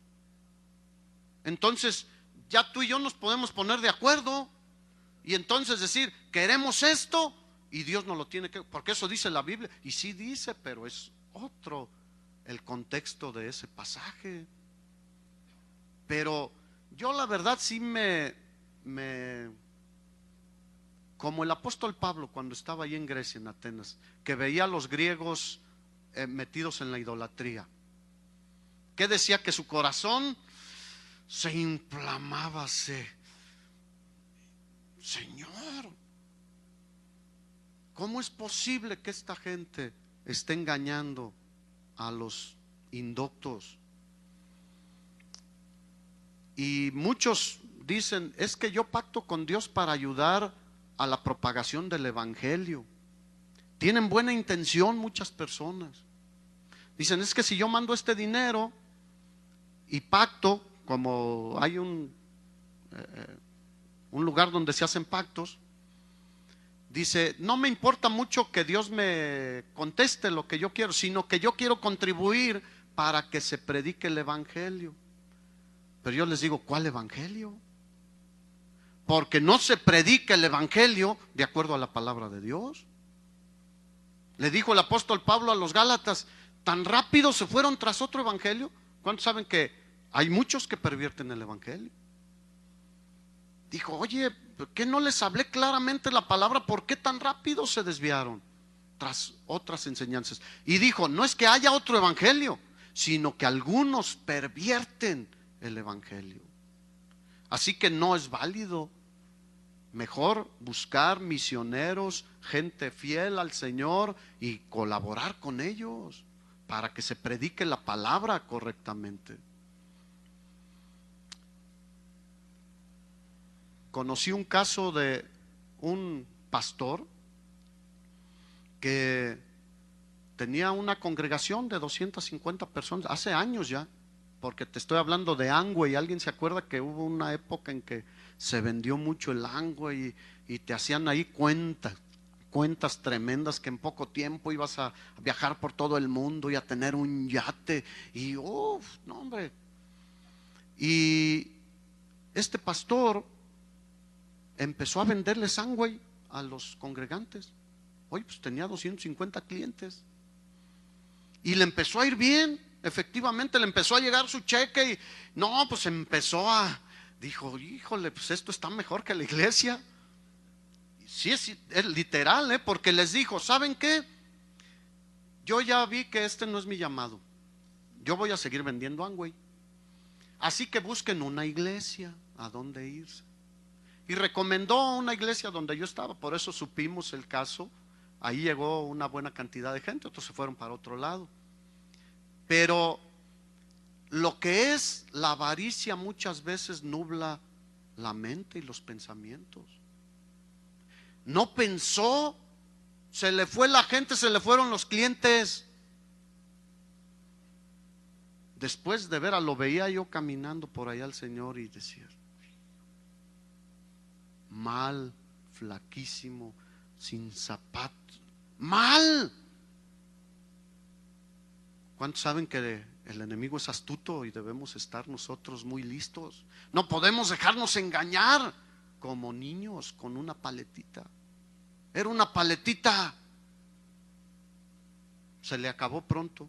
Entonces ya tú y yo nos podemos poner de acuerdo y entonces decir: queremos esto, y Dios nos lo tiene que, porque eso dice la Biblia. Y sí dice, pero es otro el contexto de ese pasaje. Pero yo la verdad sí como el apóstol Pablo cuando estaba ahí en Grecia, en Atenas, que veía a los griegos metidos en la idolatría, que decía que su corazón se inflamaba, Señor, ¿cómo es posible que esta gente esté engañando a los indoctos? Y muchos dicen: es que yo pacto con Dios para ayudar a la propagación del evangelio. Tienen buena intención muchas personas. Dicen: es que si yo mando este dinero y pacto, como hay un lugar donde se hacen pactos, dice: no me importa mucho que Dios me conteste lo que yo quiero, sino que yo quiero contribuir para que se predique el evangelio. Pero yo les digo: ¿cuál evangelio? Porque no se predica el evangelio de acuerdo a la palabra de Dios. Le dijo el apóstol Pablo a los Gálatas: tan rápido se fueron tras otro evangelio. ¿Cuántos saben que hay muchos que pervierten el evangelio? Dijo: oye, ¿por qué no les hablé claramente la palabra? ¿Por qué tan rápido se desviaron tras otras enseñanzas? Y dijo: no es que haya otro evangelio, sino que algunos pervierten el evangelio. Así que no es válido. Mejor buscar misioneros, gente fiel al Señor, y colaborar con ellos para que se predique la palabra correctamente. Conocí un caso de un pastor que tenía una congregación de 250 personas, hace años ya, porque te estoy hablando de Amway. ¿Alguien se acuerda que hubo una época en que se vendió mucho el Amway y te hacían ahí cuentas cuentas tremendas que en poco tiempo ibas a viajar por todo el mundo y a tener un yate y no hombre. Y este pastor empezó a venderle Samway a los congregantes. Oye, pues tenía 250 clientes y le empezó a ir bien. Efectivamente le empezó a llegar su cheque y no, pues dijo, híjole, pues esto está mejor que la iglesia. Sí, es literal, porque les dijo, ¿saben qué? Yo ya vi que este no es mi llamado. Yo voy a seguir vendiendo Amway. Así que busquen una iglesia a donde irse. Y recomendó una iglesia donde yo estaba, por eso supimos el caso. Ahí llegó una buena cantidad de gente, otros se fueron para otro lado. Pero lo que es la avaricia muchas veces nubla la mente y los pensamientos. No pensó, se le fue la gente, se le fueron los clientes. Después de ver, lo veía yo caminando por allá al Señor y decía, mal, flaquísimo, sin zapatos, mal. ¿Cuántos saben que el enemigo es astuto y debemos estar nosotros muy listos? No podemos dejarnos engañar como niños con una paletita. Era una paletita, se le acabó pronto.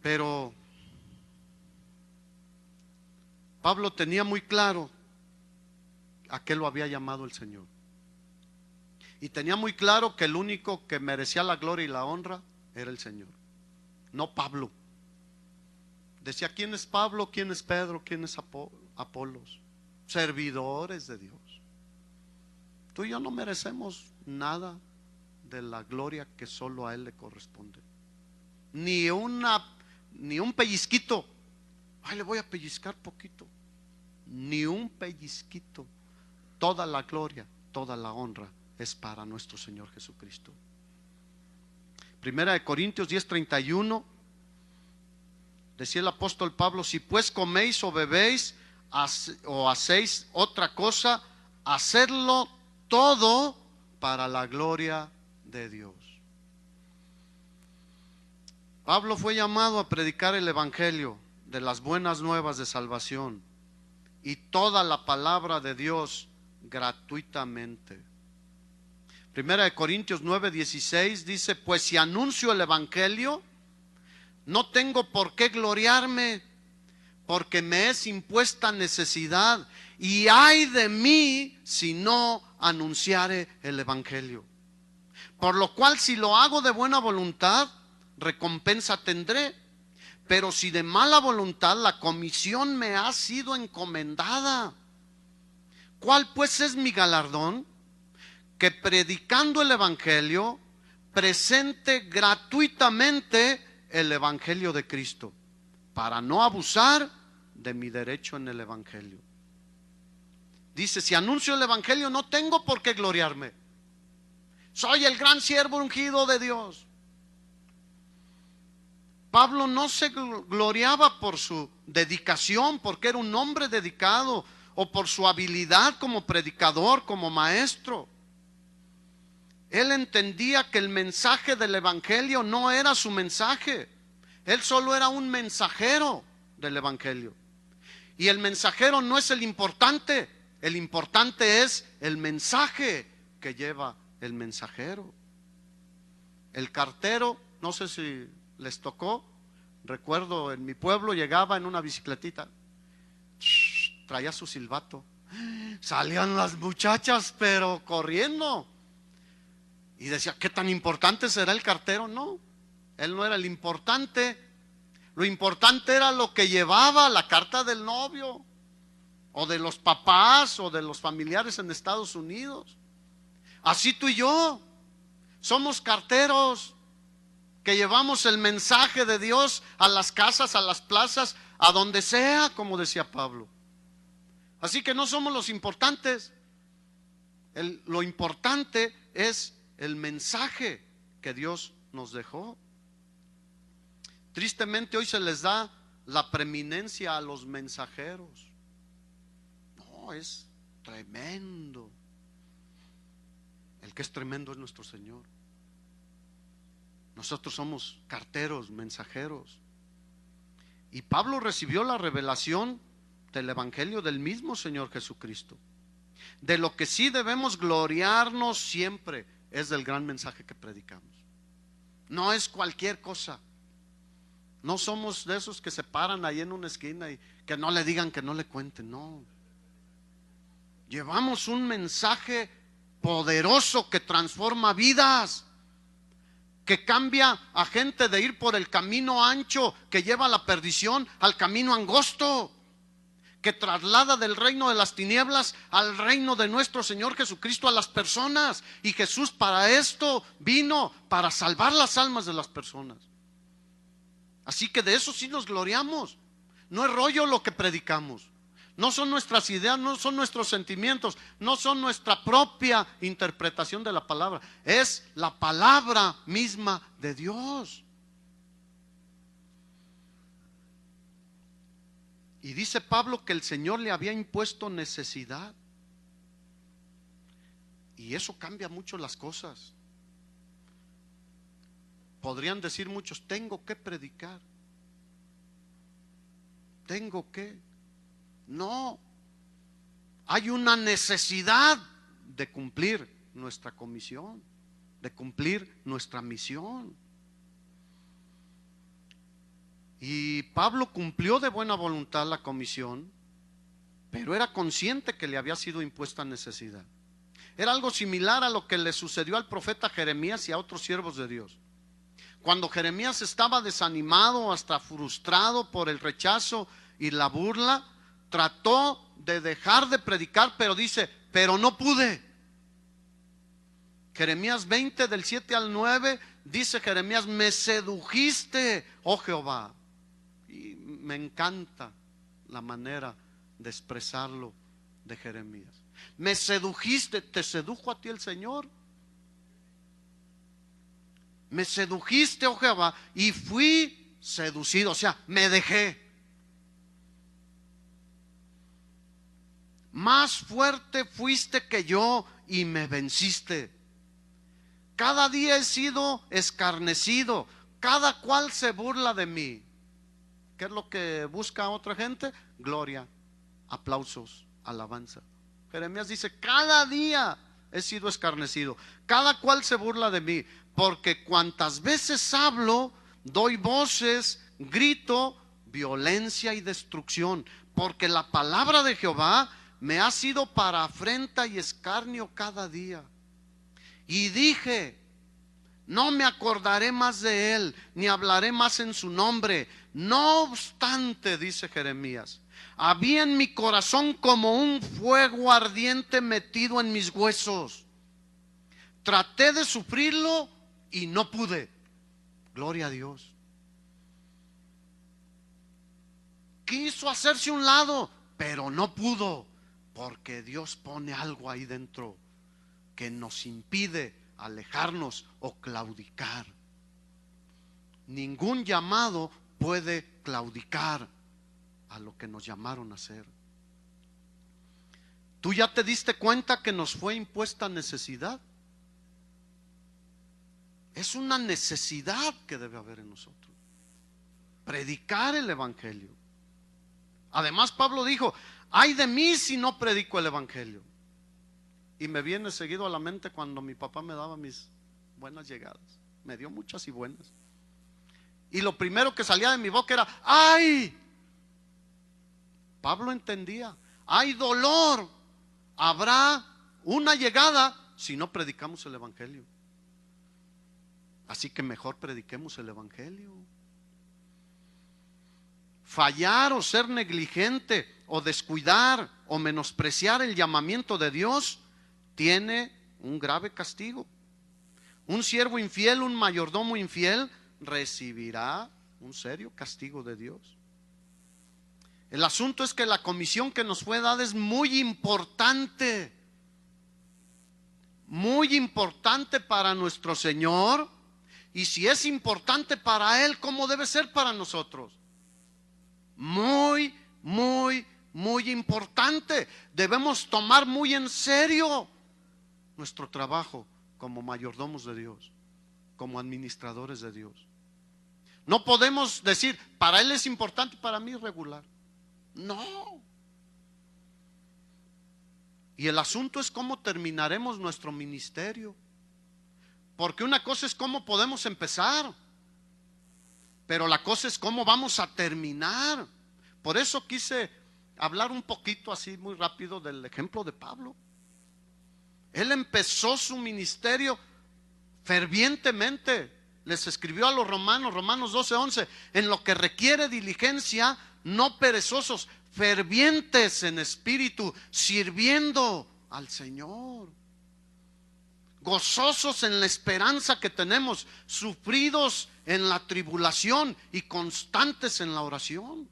Pero Pablo tenía muy claro a qué lo había llamado el Señor. Y tenía muy claro que el único que merecía la gloria y la honra era el Señor, no Pablo. Decía, ¿quién es Pablo? ¿Quién es Pedro? ¿Quién es Apolos? Servidores de Dios. Tú y yo no merecemos nada de la gloria que solo a Él le corresponde. Ni un pellizquito. Ay, le voy a pellizcar poquito. Ni un pellizquito. Toda la gloria, toda la honra es para nuestro Señor Jesucristo. Primera de Corintios 10:31, decía el apóstol Pablo, si pues coméis o bebéis o hacéis otra cosa, hacedlo todo para la gloria de Dios. Pablo fue llamado a predicar el evangelio de las buenas nuevas de salvación y toda la palabra de Dios gratuitamente. Primera de Corintios 9:16 dice, pues si anuncio el evangelio, no tengo por qué gloriarme, porque me es impuesta necesidad, y ay de mí si no anunciare el evangelio. Por lo cual, si lo hago de buena voluntad, recompensa tendré, pero si de mala voluntad, la comisión me ha sido encomendada. ¿Cuál pues es mi galardón? Que predicando el evangelio, presente gratuitamente el evangelio de Cristo, para no abusar de mi derecho en el evangelio. Dice, si anuncio el evangelio, no tengo por qué gloriarme. Soy el gran siervo ungido de Dios. Pablo no se gloriaba por su dedicación, porque era un hombre dedicado, o por su habilidad como predicador, como maestro. Él entendía que el mensaje del evangelio no era su mensaje. Él solo era un mensajero del evangelio. Y el mensajero no es el importante es el mensaje que lleva el mensajero. El cartero, no sé si les tocó, recuerdo en mi pueblo llegaba en una bicicletita, traía su silbato, salían las muchachas pero corriendo. Y decía, ¿qué tan importante será el cartero? No, él no era el importante. Lo importante era lo que llevaba, la carta del novio, o de los papás, o de los familiares en Estados Unidos. Así tú y yo somos carteros que llevamos el mensaje de Dios a las casas, a las plazas, a donde sea, como decía Pablo. Así que no somos los importantes. Lo importante es el mensaje que Dios nos dejó. Tristemente hoy se les da la preeminencia a los mensajeros. No, es tremendo. El que es tremendo es nuestro Señor. Nosotros somos carteros, mensajeros. Y Pablo recibió la revelación del Evangelio del mismo Señor Jesucristo. De lo que sí debemos gloriarnos siempre es del gran mensaje que predicamos. No es cualquier cosa. No somos de esos que se paran ahí en una esquina y que no le digan, que no le cuenten. No. Llevamos un mensaje poderoso que transforma vidas, que cambia a gente de ir por el camino ancho que lleva a la perdición al camino angosto, que traslada del reino de las tinieblas al reino de nuestro Señor Jesucristo a las personas. Y Jesús para esto vino, para salvar las almas de las personas. Así que de eso sí nos gloriamos. No es rollo lo que predicamos. No son nuestras ideas, no son nuestros sentimientos, no son nuestra propia interpretación de la palabra. Es la palabra misma de Dios. Y dice Pablo que el Señor le había impuesto necesidad. Y eso cambia mucho las cosas. Podrían decir muchos, tengo que predicar. Tengo que. No. Hay una necesidad de cumplir nuestra comisión, de cumplir nuestra misión. Y Pablo cumplió de buena voluntad la comisión, pero era consciente que le había sido impuesta necesidad. Era algo similar a lo que le sucedió al profeta Jeremías y a otros siervos de Dios. Cuando Jeremías estaba desanimado, hasta frustrado por el rechazo y la burla, trató de dejar de predicar, pero dice, pero no pude. Jeremías 20 del 7 al 9 dice Jeremías, me sedujiste, oh Jehová. Y me encanta la manera de expresarlo de Jeremías. Me sedujiste, ¿te sedujo a ti el Señor? Me sedujiste, oh Jehová, y fui seducido, o sea, me dejé. Más fuerte fuiste que yo y me venciste. Cada día he sido escarnecido, cada cual se burla de mí. ¿Qué es lo que busca otra gente? Gloria, aplausos, alabanza. Jeremías dice, cada día he sido escarnecido, cada cual se burla de mí, porque cuantas veces hablo, doy voces, grito, violencia y destrucción, porque la palabra de Jehová me ha sido para afrenta y escarnio cada día. Y dije, no me acordaré más de él, ni hablaré más en su nombre. No obstante, dice Jeremías, había en mi corazón como un fuego ardiente metido en mis huesos. Traté de sufrirlo y no pude. Gloria a Dios. Quiso hacerse a un lado, pero no pudo, porque Dios pone algo ahí dentro que nos impide alejarnos o claudicar. Ningún llamado puede claudicar a lo que nos llamaron a hacer. ¿Tú ya te diste cuenta que nos fue impuesta necesidad? Es una necesidad que debe haber en nosotros. Predicar el Evangelio. Además, Pablo dijo, ay de mí si no predico el Evangelio. Y me viene seguido a la mente cuando mi papá me daba mis buenas llegadas. Me dio muchas y buenas. Y lo primero que salía de mi boca era, ¡ay! Pablo entendía, hay dolor, habrá una llegada si no predicamos el Evangelio. Así que mejor prediquemos el Evangelio. Fallar o ser negligente o descuidar o menospreciar el llamamiento de Dios tiene un grave castigo. Un siervo infiel, un mayordomo infiel recibirá un serio castigo de Dios. El asunto es que la comisión que nos fue dada es muy importante para nuestro Señor. Y si es importante para Él, ¿cómo debe ser para nosotros? Muy importante. Debemos tomar muy en serio nuestro trabajo como mayordomos de Dios, como administradores de Dios. No podemos decir, para Él es importante, para mí es regular. No. Y el asunto es cómo terminaremos nuestro ministerio. Porque una cosa es cómo podemos empezar, pero la cosa es cómo vamos a terminar. Por eso quise hablar un poquito así muy rápido del ejemplo de Pablo. Él empezó su ministerio fervientemente. Les escribió a los romanos, Romanos 12:11, en lo que requiere diligencia, no perezosos, fervientes en espíritu, sirviendo al Señor, gozosos en la esperanza que tenemos, sufridos en la tribulación y constantes en la oración.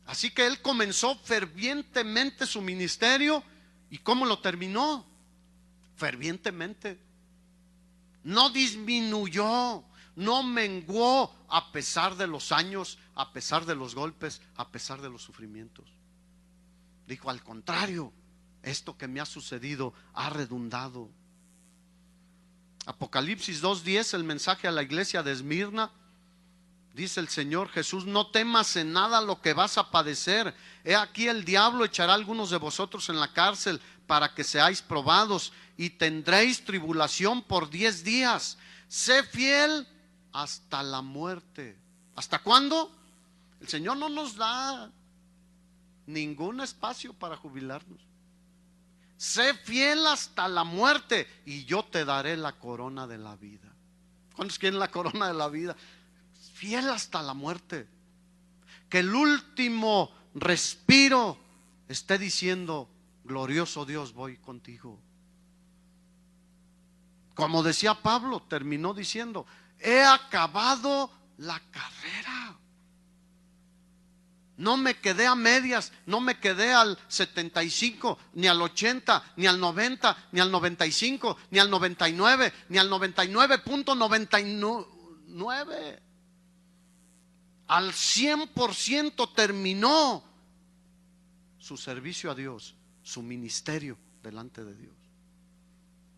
Así que él comenzó fervientemente su ministerio. ¿Y cómo lo terminó? Fervientemente. No disminuyó, no menguó a pesar de los años, a pesar de los golpes, a pesar de los sufrimientos. Dijo, al contrario, esto que me ha sucedido ha redundado. Apocalipsis 2:10, el mensaje a la iglesia de Esmirna. Dice el Señor Jesús, no temas en nada lo que vas a padecer. He aquí el diablo echará a algunos de vosotros en la cárcel para que seáis probados y tendréis tribulación por 10 días. Sé fiel hasta la muerte. ¿Hasta cuándo? El Señor no nos da ningún espacio para jubilarnos. Sé fiel hasta la muerte y yo te daré la corona de la vida. ¿Cuántos quieren la corona de la vida? Fiel hasta la muerte. Que el último respiro esté diciendo, glorioso Dios, voy contigo. Como decía Pablo, terminó diciendo, he acabado la carrera. No me quedé a medias, no me quedé al 75, ni al 80, ni al 90, ni al 95, ni al 99, ni al 99.99. Al 100% terminó su servicio a Dios, su ministerio delante de Dios.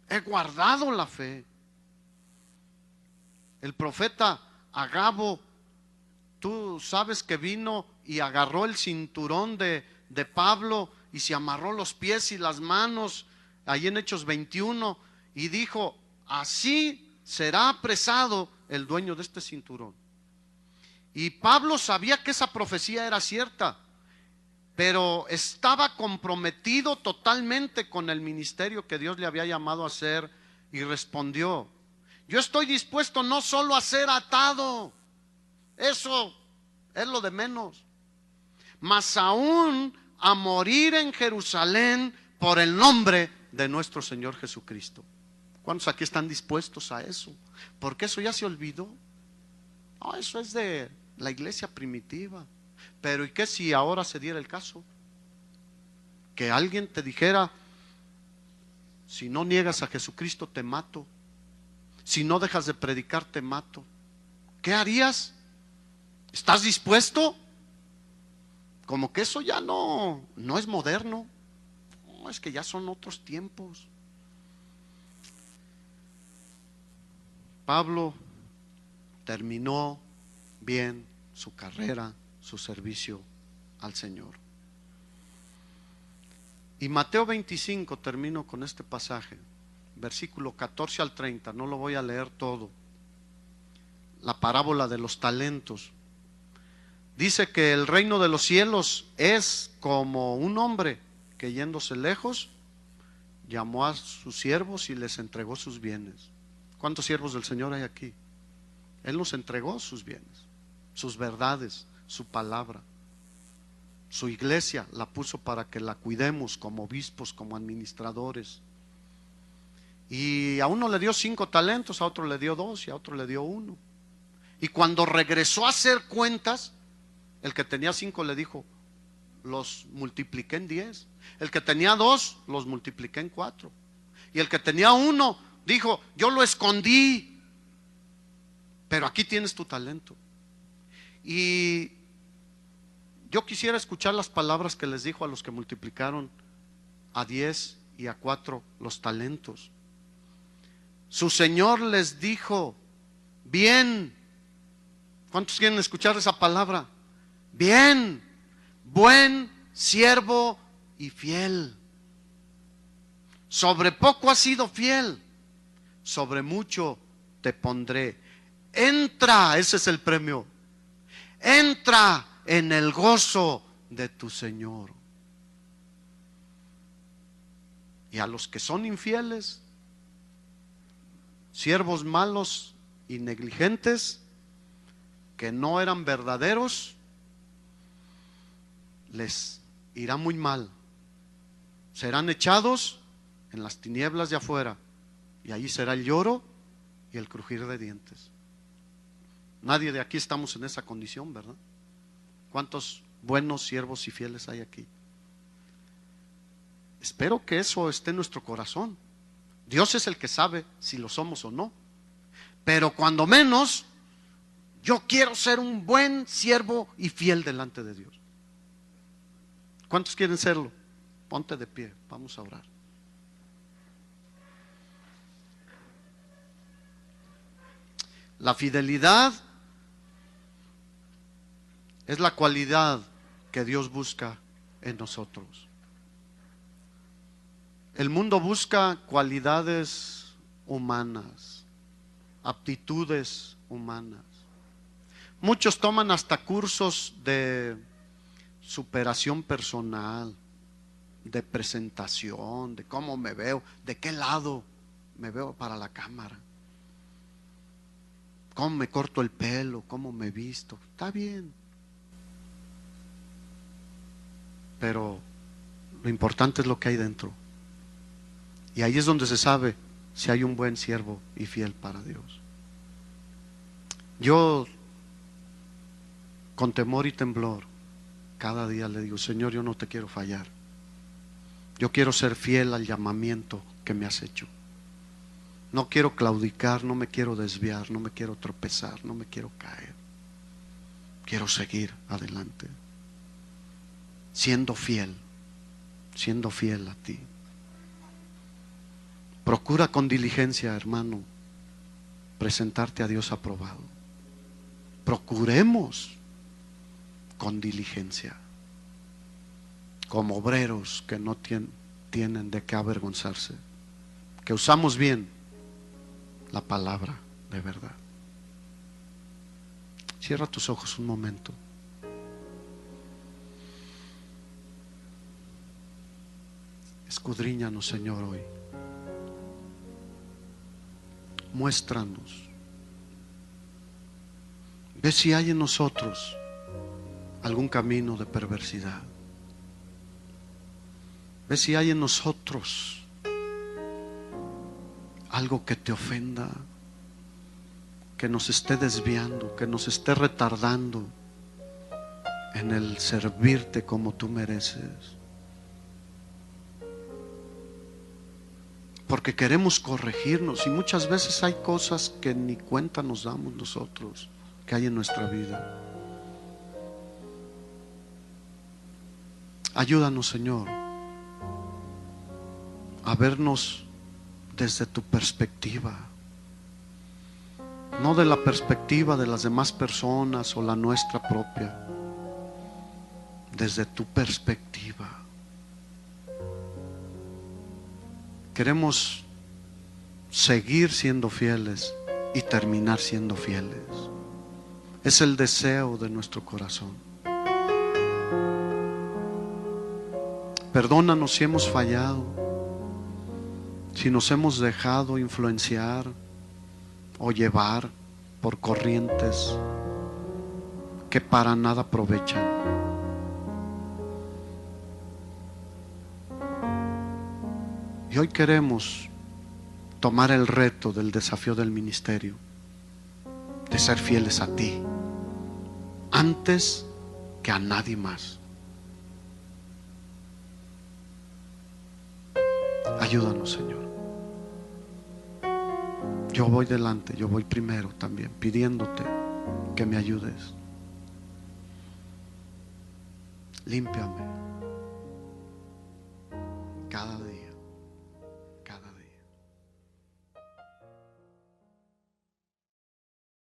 He guardado la fe. El profeta Agabo, tú sabes que vino y agarró el cinturón de Pablo y se amarró los pies y las manos, ahí en Hechos 21, y dijo, así será apresado el dueño de este cinturón. Y Pablo sabía que esa profecía era cierta, pero estaba comprometido totalmente con el ministerio que Dios le había llamado a hacer, y respondió, yo estoy dispuesto no solo a ser atado, eso es lo de menos, mas aún a morir en Jerusalén por el nombre de nuestro Señor Jesucristo. ¿Cuántos aquí están dispuestos a eso? Porque eso ya se olvidó. No, eso es de la iglesia primitiva. Pero ¿y qué si ahora se diera el caso? Que alguien te dijera, si no niegas a Jesucristo te mato, si no dejas de predicar te mato. ¿Qué harías? ¿Estás dispuesto? Como que eso ya no es moderno. No, es que ya son otros tiempos. Pablo terminó bien su carrera, su servicio al Señor. Y Mateo 25, termino con este pasaje, versículo 14 al 30, no lo voy a leer todo. La parábola de los talentos. Dice que el reino de los cielos es como un hombre que yéndose lejos, llamó a sus siervos y les entregó sus bienes. ¿Cuántos siervos del Señor hay aquí? Él nos entregó sus bienes, sus verdades, su palabra. Su iglesia la puso para que la cuidemos como obispos, como administradores. Y a uno le dio 5 talentos, a otro le dio 2 y a otro le dio 1. Y cuando regresó a hacer cuentas, el que tenía 5 le dijo, los multipliqué en 10. El que tenía 2, los multipliqué en 4. Y el que tenía 1 dijo, yo lo escondí, pero aquí tienes tu talento. Y yo quisiera escuchar las palabras que les dijo a los que multiplicaron a 10 y a 4 los talentos. Su señor les dijo: bien. ¿Cuántos quieren escuchar esa palabra? Bien, buen siervo y fiel. Sobre poco has sido fiel, sobre mucho te pondré. Entra, ese es el premio. Entra en el gozo de tu Señor. Y a los que son infieles, siervos malos y negligentes, que no eran verdaderos, les irá muy mal. Serán echados en las tinieblas de afuera, y allí será el lloro y el crujir de dientes. Nadie de aquí estamos en esa condición, ¿verdad? ¿Cuántos buenos siervos y fieles hay aquí? Espero que eso esté en nuestro corazón. Dios es el que sabe si lo somos o no, pero cuando menos yo quiero ser un buen siervo y fiel delante de Dios. ¿Cuántos quieren serlo? Ponte de pie, vamos a orar. La fidelidad es la cualidad que Dios busca en nosotros. El mundo busca cualidades humanas, aptitudes humanas. Muchos toman hasta cursos de superación personal, de presentación, de cómo me veo, de qué lado me veo para la cámara, cómo me corto el pelo, cómo me visto. Está bien, pero lo importante es lo que hay dentro. Y ahí es donde se sabe si hay un buen siervo y fiel para Dios. Yo, con temor y temblor, cada día le digo: Señor, yo no te quiero fallar. Yo quiero ser fiel al llamamiento que me has hecho. No quiero claudicar, no me quiero desviar, no me quiero tropezar, no me quiero caer. Quiero seguir adelante, siendo fiel a ti. Procura con diligencia, hermano, presentarte a Dios aprobado. Procuremos con diligencia, como obreros que no tienen de qué avergonzarse, que usamos bien la palabra de verdad. Cierra tus ojos un momento. Escudriñanos, Señor, hoy. Muéstranos. Ve si hay en nosotros algún camino de perversidad. Ve si hay en nosotros algo que te ofenda, que nos esté desviando, que nos esté retardando en el servirte como tú mereces. Porque queremos corregirnos y muchas veces hay cosas que ni cuenta nos damos nosotros que hay en nuestra vida. Ayúdanos, Señor, a vernos desde tu perspectiva, no de la perspectiva de las demás personas o la nuestra propia, desde tu perspectiva. Queremos seguir siendo fieles y terminar siendo fieles. Es el deseo de nuestro corazón. Perdónanos si hemos fallado, si nos hemos dejado influenciar o llevar por corrientes que para nada aprovechan. Y hoy queremos tomar el reto del desafío del ministerio, de ser fieles a ti antes que a nadie más. Ayúdanos, Señor. Yo voy delante, yo voy primero también, pidiéndote que me ayudes. Límpiame.